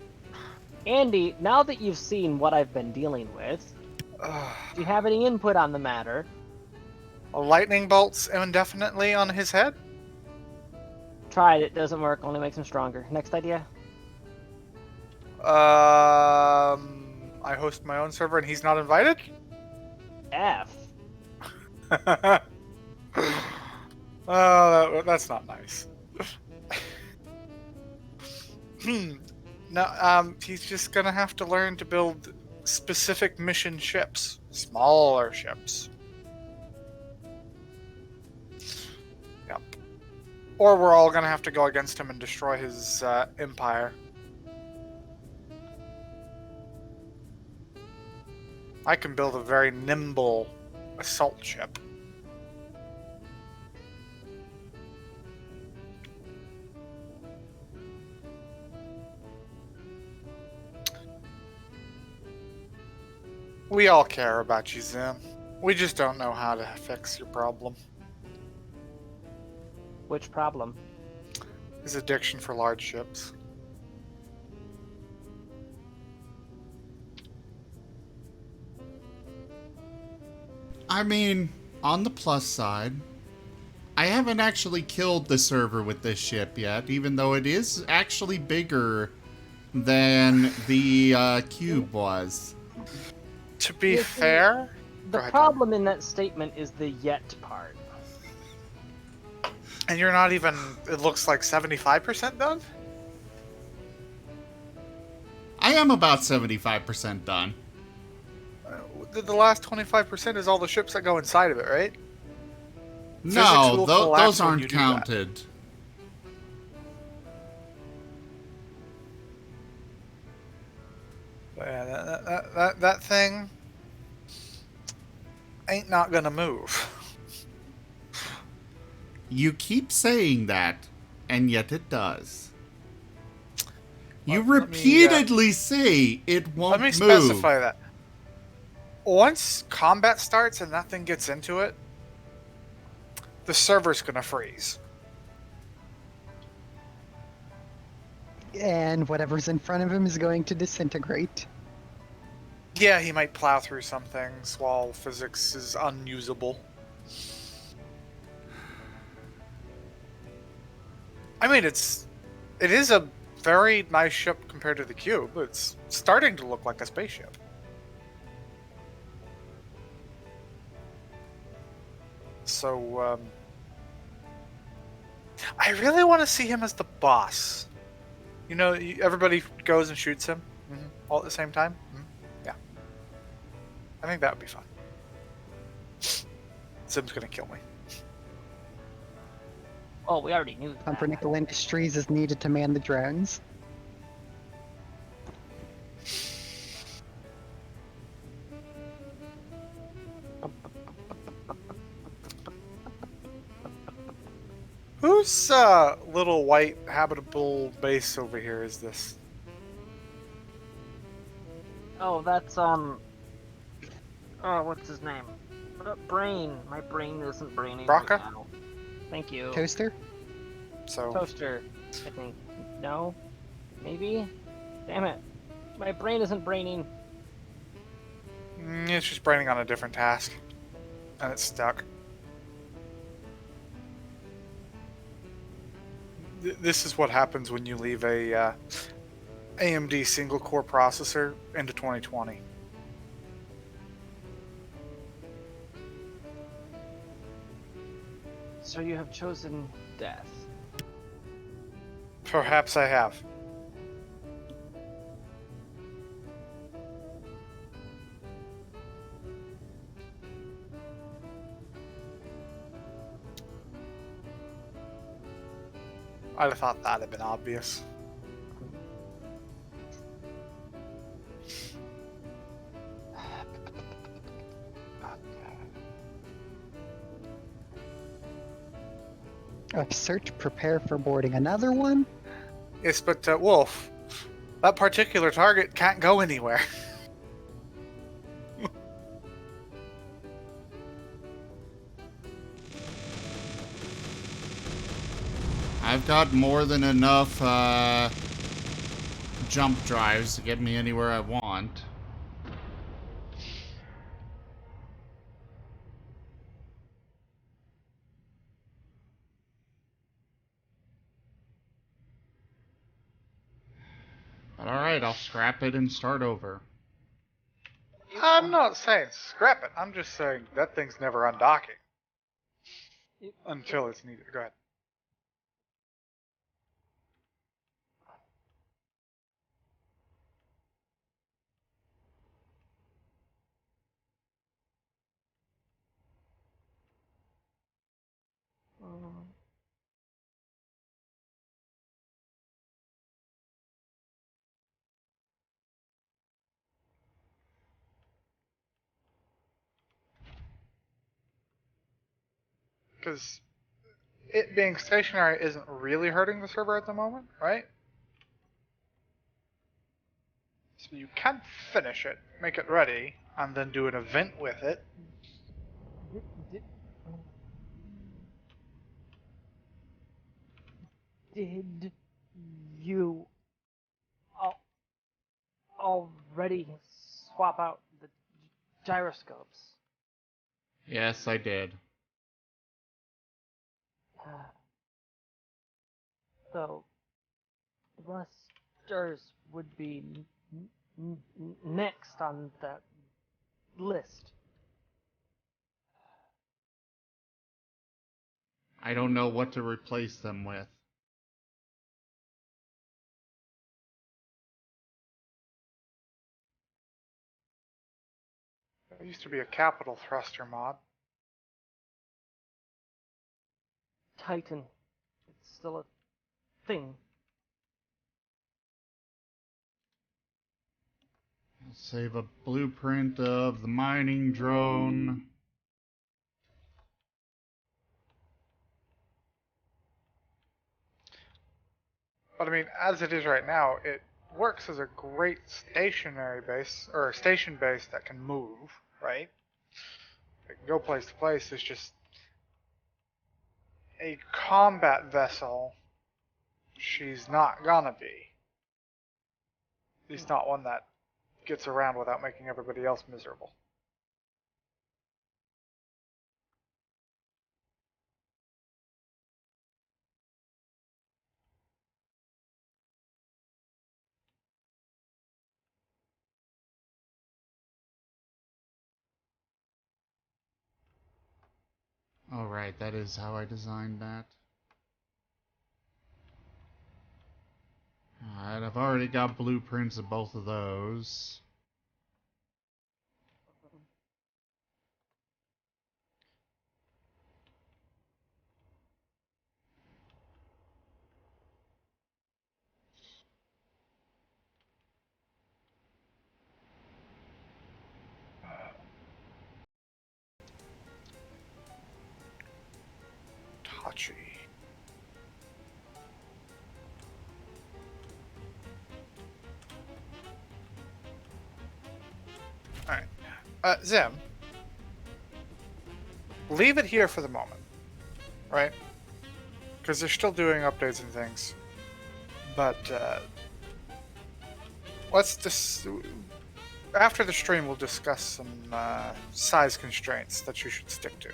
Andy, now that you've seen what I've been dealing with, do you have any input on the matter? Lightning bolts indefinitely on his head? Tried it, doesn't work, only makes him stronger. Next idea? I host my own server and he's not invited? F. Oh, that's not nice. No, he's just gonna have to learn to build specific mission ships. Smaller ships. Yep. Or we're all gonna have to go against him and destroy his empire. I can build a very nimble assault ship. We all care about you, Zim. We just don't know how to fix your problem. Which problem? His addiction for large ships. I mean, on the plus side, I haven't actually killed the server with this ship yet, even though it is actually bigger than the cube was. To be You see, fair, The Go ahead, problem in that statement is the yet part. And you're not even, it looks like 75% done? I am about 75% done. The last 25% is all the ships that go inside of it, right? Physics No, will collapse those when aren't you do that. counted. But yeah, that thing ain't not gonna move. You keep saying that, and yet it does. You Let me, repeatedly say it won't Let me move. specify that. Once combat starts and that thing gets into it, the server's gonna freeze. And whatever's in front of him is going to disintegrate. Yeah, he might plow through some things while physics is unusable. I mean, it is a very nice ship compared to the Cube. It's starting to look like a spaceship. So, I really want to see him as the boss. You know, everybody goes and shoots him all at the same time. Yeah. I think that would be fun. Sim's gonna kill me. Oh, we already knew that. Pumpernickel Industries is needed to man the drones. Whose little white habitable base over here is this? Oh, that's Oh, what's his name? Brain. My brain isn't braining right Braca? now. Thank you. Toaster? So Toaster, I think. No? Maybe? Damn it. My brain isn't braining. it's just braining on a different task, and it's stuck. This is what happens when you leave a AMD single core processor into 2020. So you have chosen death. Perhaps I have. I'd have thought that'd have been obvious. Search, prepare for boarding another one? Yes, but Wolf, that particular target can't go anywhere. I've got more than enough jump drives to get me anywhere I want. But alright, I'll scrap it and start over. I'm not saying scrap it. I'm just saying that thing's never undocking until it's needed. Go ahead. Because it being stationary isn't really hurting the server at the moment, right? So you can finish it, make it ready, and then do an event with it. Did you already swap out the gyroscopes? Yes, I did. So, thrusters would be next on that list. I don't know what to replace them with. There used to be a capital thruster mod. Titan. It's still a thing. I'll save a blueprint of the mining drone. But I mean, as it is right now, it works as a great stationary base, or a station base that can move, right? It can go place to place. It's just a combat vessel. She's not gonna be. At least not one that gets around without making everybody else miserable. Alright, that is how I designed that. Alright, I've already got blueprints of both of those. Tachi. Alright. Zim. Leave it here for the moment. Right? Because they're still doing updates and things. But, let's just... After the stream, we'll discuss some size constraints that you should stick to.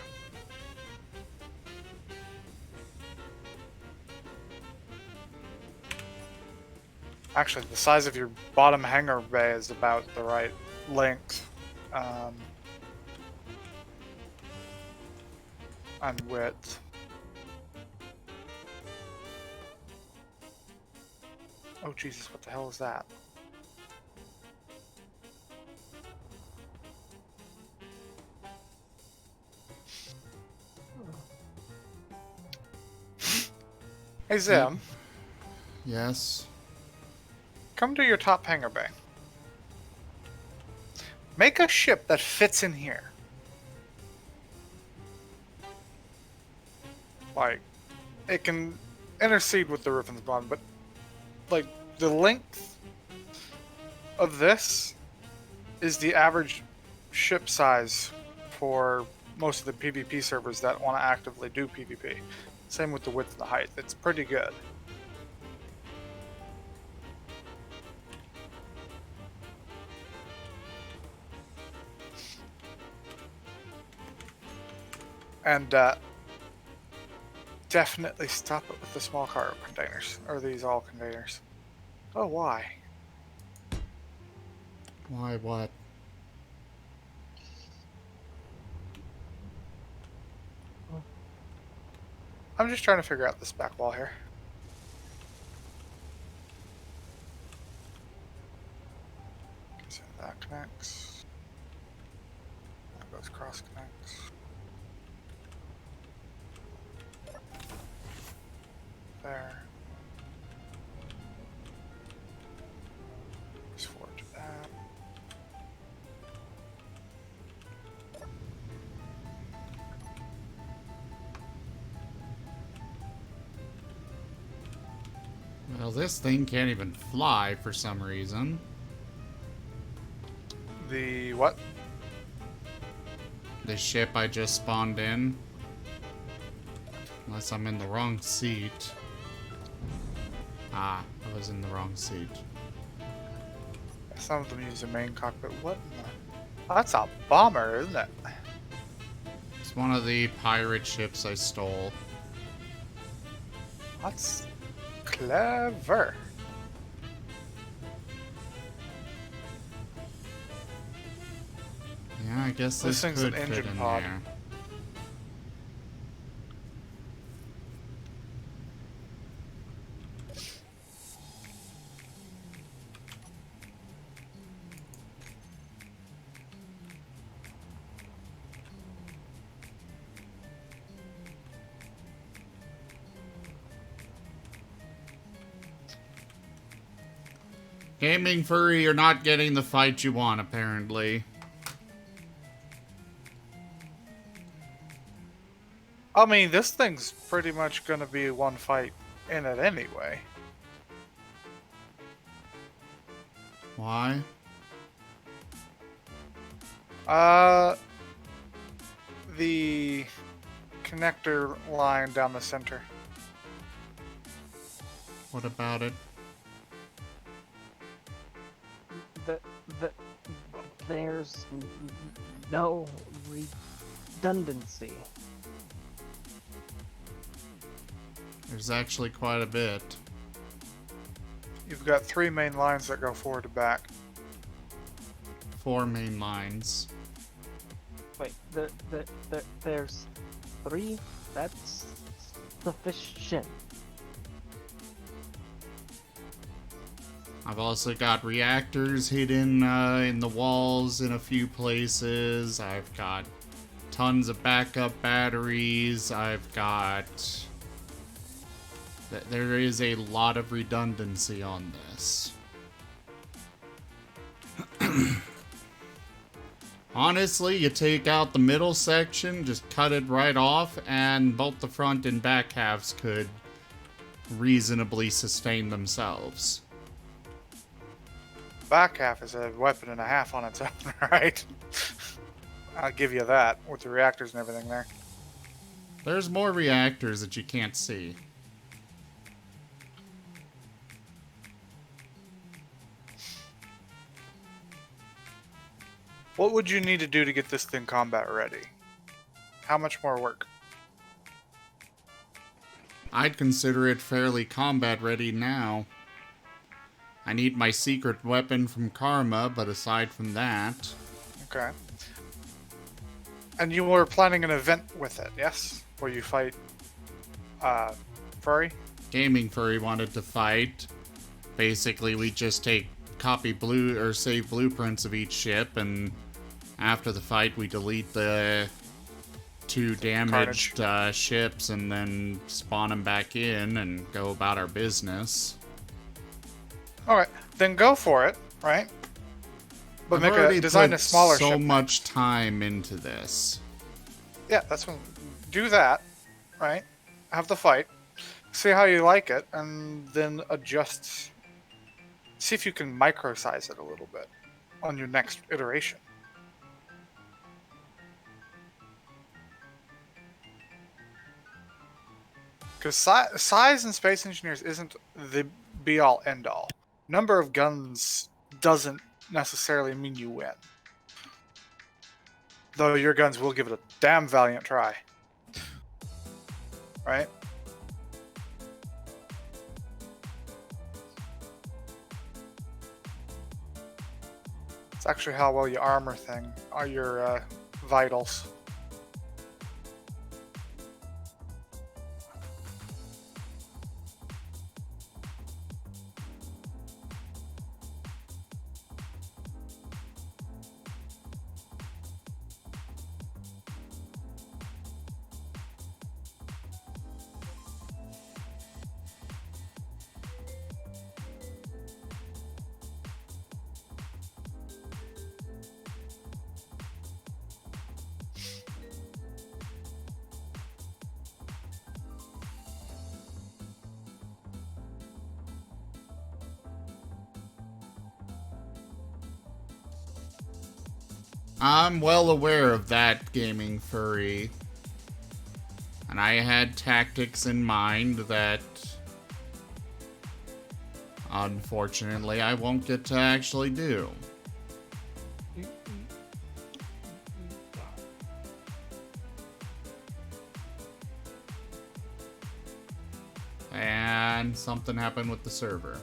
Actually, the size of your bottom hangar bay is about the right length and width. Oh Jesus, what the hell is that? Hey Zim, Yes. come to your top hangar bay. Make a ship that fits in here. Like, it can intercede with the roof and the bottom, but like the length of this is the average ship size for most of the PvP servers that want to actively do PvP. Same with the width and the height. It's pretty good. And definitely stop it with the small cargo containers. Or these all containers. Oh, why? Why, what? I'm just trying to figure out this back wall here. So that connects. That goes cross connects. There. Goes forward to that. Well, this thing can't even fly for some reason. The what? The ship I just spawned in. Unless I'm in the wrong seat. Ah, I was in the wrong seat. Some of them use the main cockpit. What in the... Oh, that's a bomber, isn't it? It's one of the pirate ships I stole. That's clever. Yeah, I guess This this thing's could an fit engine in pod. there. Gaming Furry, you're not getting the fight you want, apparently. I mean, this thing's pretty much gonna be one fight in it anyway. Why? The connector line down the center. What about it? There's no redundancy. There's actually quite a bit. You've got 3 main lines that go forward to back. 4 main lines. Wait, there's 3? That's sufficient. I've also got reactors hidden in the walls in a few places. I've got tons of backup batteries. I've got... There is a lot of redundancy on this. Honestly, you take out the middle section, just cut it right off, and both the front and back halves could reasonably sustain themselves. Back half is a weapon and a half on its own, right? I'll give you that, with the reactors and everything there. There's more reactors that you can't see. What would you need to do to get this thing combat ready? How much more work? I'd consider it fairly combat ready now. I need my secret weapon from Karma, but aside from that... Okay. And you were planning an event with it, yes? Where you fight, Furry? Gaming Furry wanted to fight. Basically, we just take save blueprints of each ship, and after the fight, we delete the 2 damaged ships and then spawn them back in and go about our business. Alright, then go for it, right? But design a smaller ship. So much time into this. Yeah, that's when do that, right? Have the fight, see how you like it, and then adjust. See if you can microsize it a little bit on your next iteration. Because size in Space Engineers isn't the be-all, end-all. Number of guns doesn't necessarily mean you win. Though your guns will give it a damn valiant try. Right? It's actually how well you armor thing are your vitals. I'm well aware of that, Gaming Furry. And I had tactics in mind that, unfortunately, I won't get to actually do. And something happened with the server.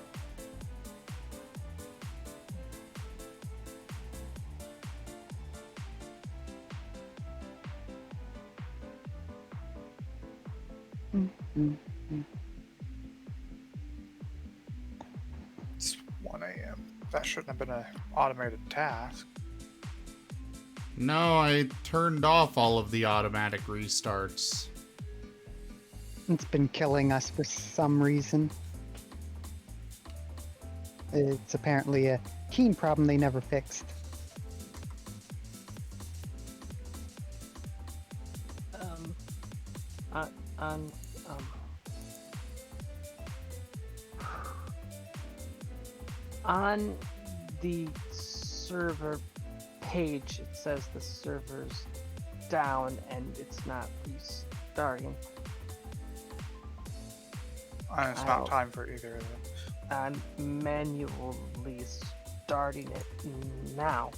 It's 1 a.m. That shouldn't have been an automated task. No, I turned off all of the automatic restarts. It's been killing us for some reason. It's apparently a keen problem they never fixed. On, on, on the server page, it says the server's down and it's not restarting. And it's not time for either of them. I'm manually starting it now.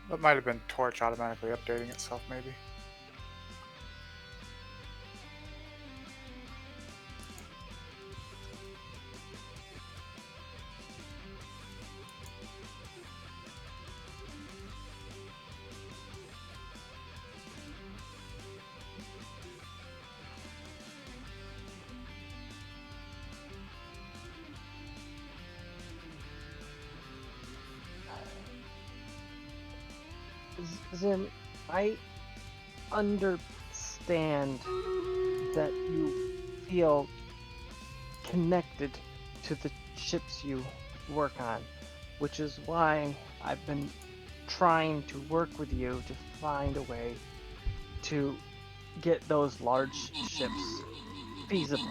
That might have been Torch automatically updating itself, maybe. Zim, I understand that you feel connected to the ships you work on, which is why I've been trying to work with you to find a way to get those large ships feasible.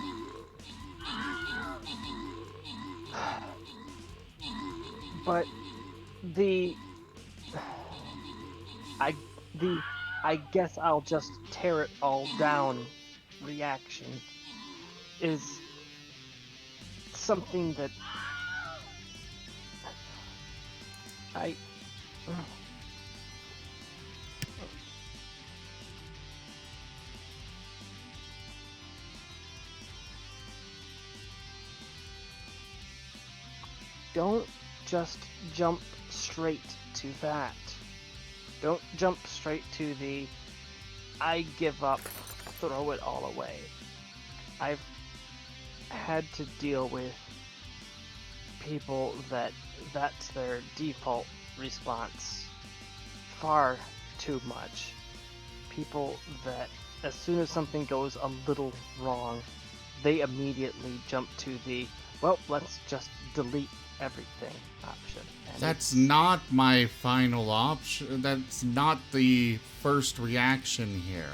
But I guess I'll just tear it all down reaction is something that I don't just jump straight to that. Don't jump straight to the I give up, throw it all away. I've had to deal with people that's their default response far too much. People that as soon as something goes a little wrong, they immediately jump to the, well, let's just delete everything option. And That's not my final option. That's not the first reaction here.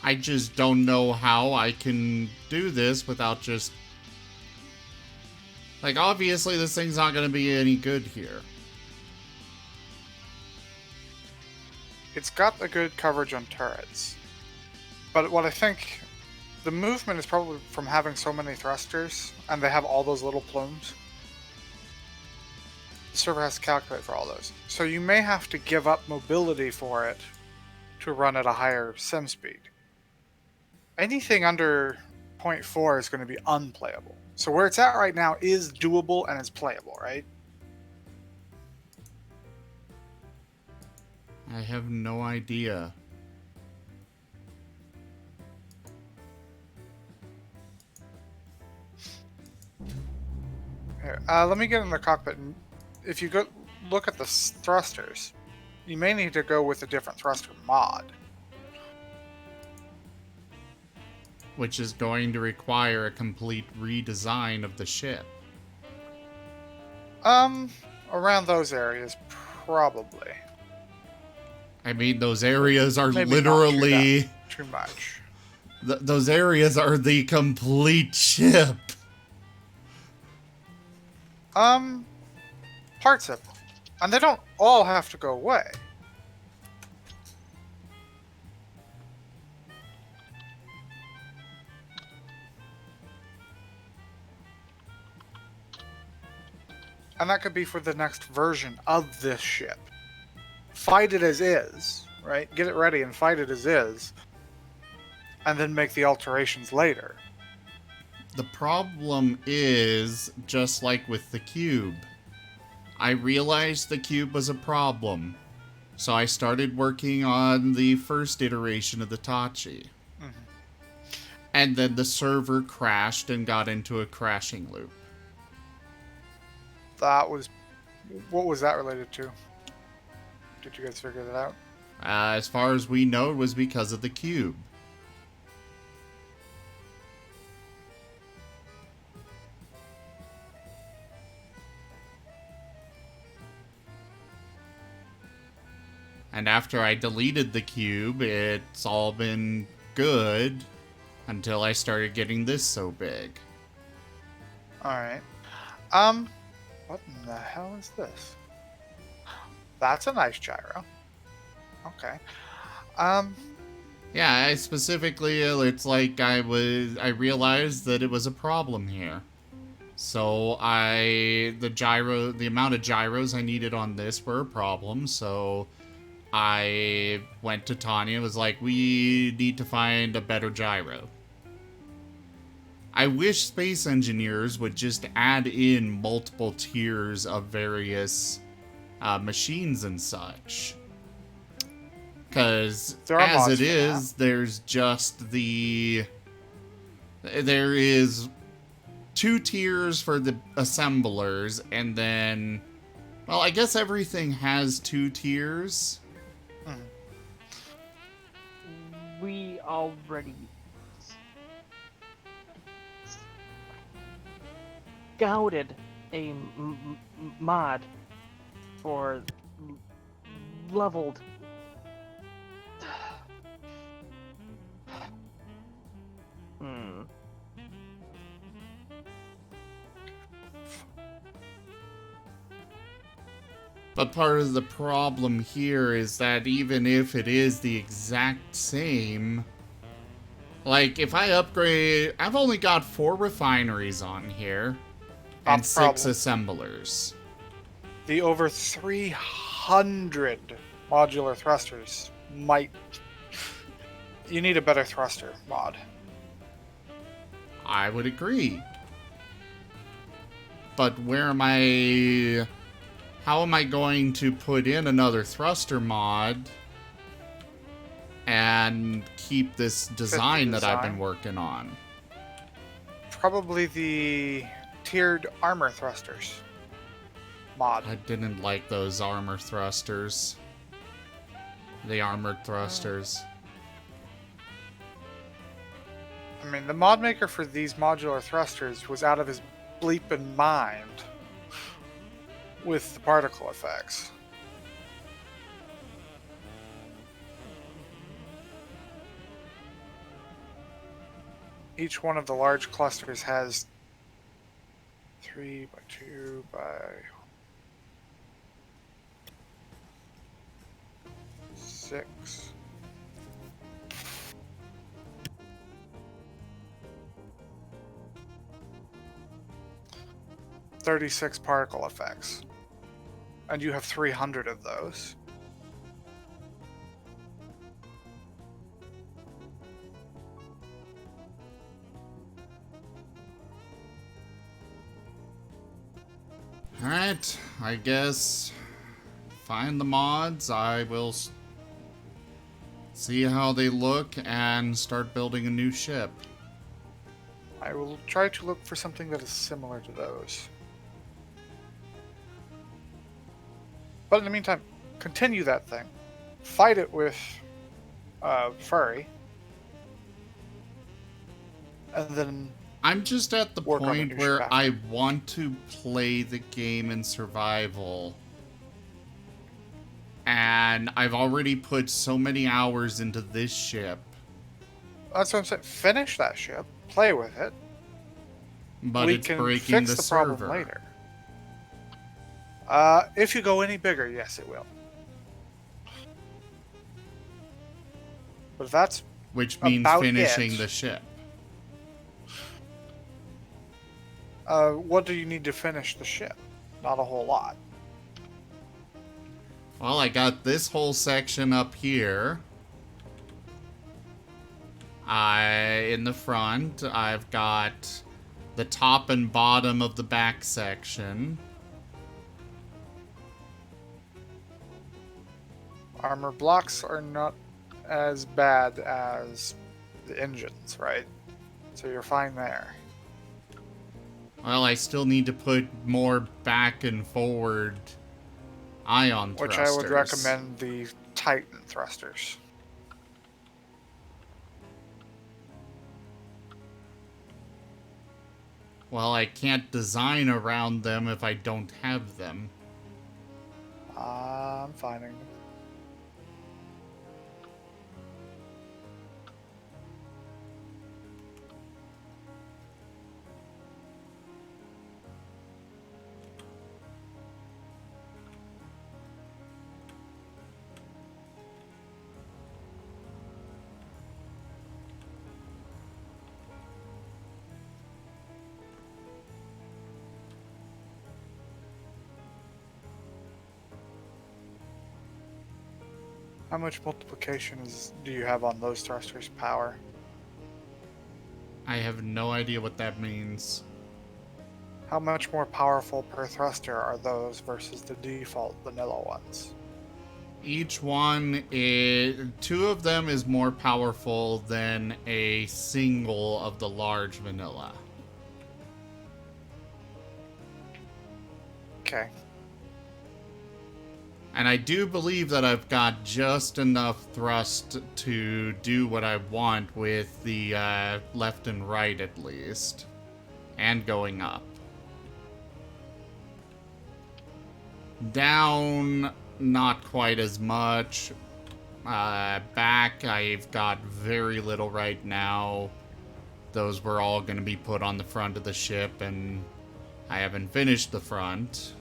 I just don't know how I can do this without just... Like, obviously this thing's not going to be any good here. It's got a good coverage on turrets. But what I think, the movement is probably from having so many thrusters, and they have all those little plumes. The server has to calculate for all those. So you may have to give up mobility for it to run at a higher sim speed. Anything under 0.4 is going to be unplayable. So where it's at right now is doable and is playable, right? I have no idea. Here, let me get in the cockpit. And if you go look at the thrusters, you may need to go with a different thruster mod. Which is going to require a complete redesign of the ship. Around those areas, probably. I mean, those areas are Maybe literally... not too much. Those areas are the complete ship. Parts of them. And they don't all have to go away. And that could be for the next version of this ship. Fight it as is, right? Get it ready and fight it as is. And then make the alterations later. The problem is, just like with the cube, I realized the cube was a problem. So I started working on the first iteration of the Tachi. Mhm. And then the server crashed and got into a crashing loop. That was... What was that related to? Did you guys figure that out? As far as we know, it was because of the cube. And after I deleted the cube, it's all been good until I started getting this so big. Alright. What in the hell is this? That's a nice gyro. Okay. Yeah, I specifically, it's like I realized that it was a problem here. So the amount of gyros I needed on this were a problem, so I went to Tanya and was like, we need to find a better gyro. I wish space engineers would just add in multiple tiers of various machines and such. Because as it is, there's just there is 2 tiers for the assemblers, and then, well, I guess everything has 2 tiers. We already scouted a mod for leveled But part of the problem here is that even if it is the exact same, like if I upgrade, I've only got 4 refineries on here and 6 assemblers. The over 300 modular thrusters might... You need a better thruster mod. I would agree. But how am I going to put in another thruster mod and keep this design that I've been working on? Probably the tiered armor thrusters mod. I didn't like those armor thrusters. The armored thrusters. I mean, the mod maker for these modular thrusters was out of his bleeping mind with the particle effects. Each one of the large clusters has 3 by 2 by 6. "36 particle effects. And you have 300 of those. Alright, I guess find the mods. I will see how they look and start building a new ship. I will try to look for something that is similar to those. But in the meantime, continue that thing. Fight it with Furry. And then... I'm just at the point where I want to play the game in survival. And I've already put so many hours into this ship. That's what I'm saying. Finish that ship. Play with it. But it's breaking the server. Problem later. If you go any bigger, yes, it will. But that's which means finishing the ship. What do you need to finish the ship? Not a whole lot. Well, I got this whole section up here. In the front, I've got the top and bottom of the back section. Armor blocks are not as bad as the engines, right? So you're fine there. Well, I still need to put more back and forward ion thrusters. Which I would recommend the Titan thrusters. Well, I can't design around them if I don't have them. I'm finding them. How much multiplication do you have on those thrusters' power? I have no idea what that means. How much more powerful per thruster are those versus the default vanilla ones? Each one is... 2 of them is more powerful than a single of the large vanilla. Okay. And I do believe that I've got just enough thrust to do what I want with the left and right at least. And going up. Down, not quite as much. Back, I've got very little right now. Those were all going to be put on the front of the ship, and I haven't finished the front.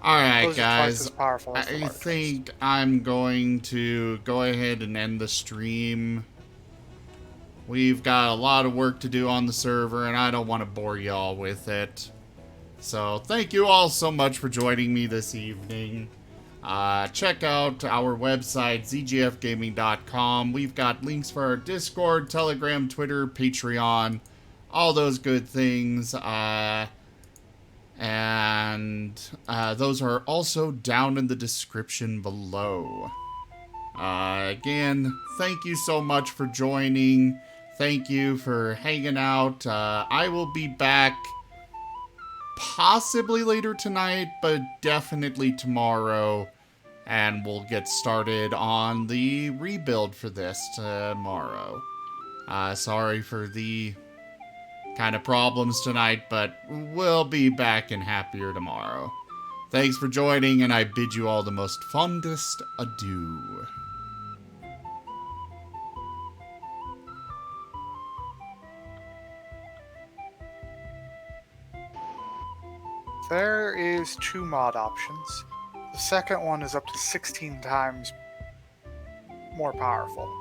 Alright, guys, I think I'm going to go ahead and end the stream. We've got a lot of work to do on the server, and I don't want to bore y'all with it. So, thank you all so much for joining me this evening. Check out our website, zgfgaming.com. We've got links for our Discord, Telegram, Twitter, Patreon, all those good things. And those are also down in the description below. Again, thank you so much for joining. Thank you for hanging out. I will be back possibly later tonight, but definitely tomorrow. And we'll get started on the rebuild for this tomorrow. Sorry for the kind of problems tonight, but we'll be back and happier tomorrow. Thanks for joining, and I bid you all the most fondest adieu. There is 2 mod options. The second one is up to 16 times more powerful.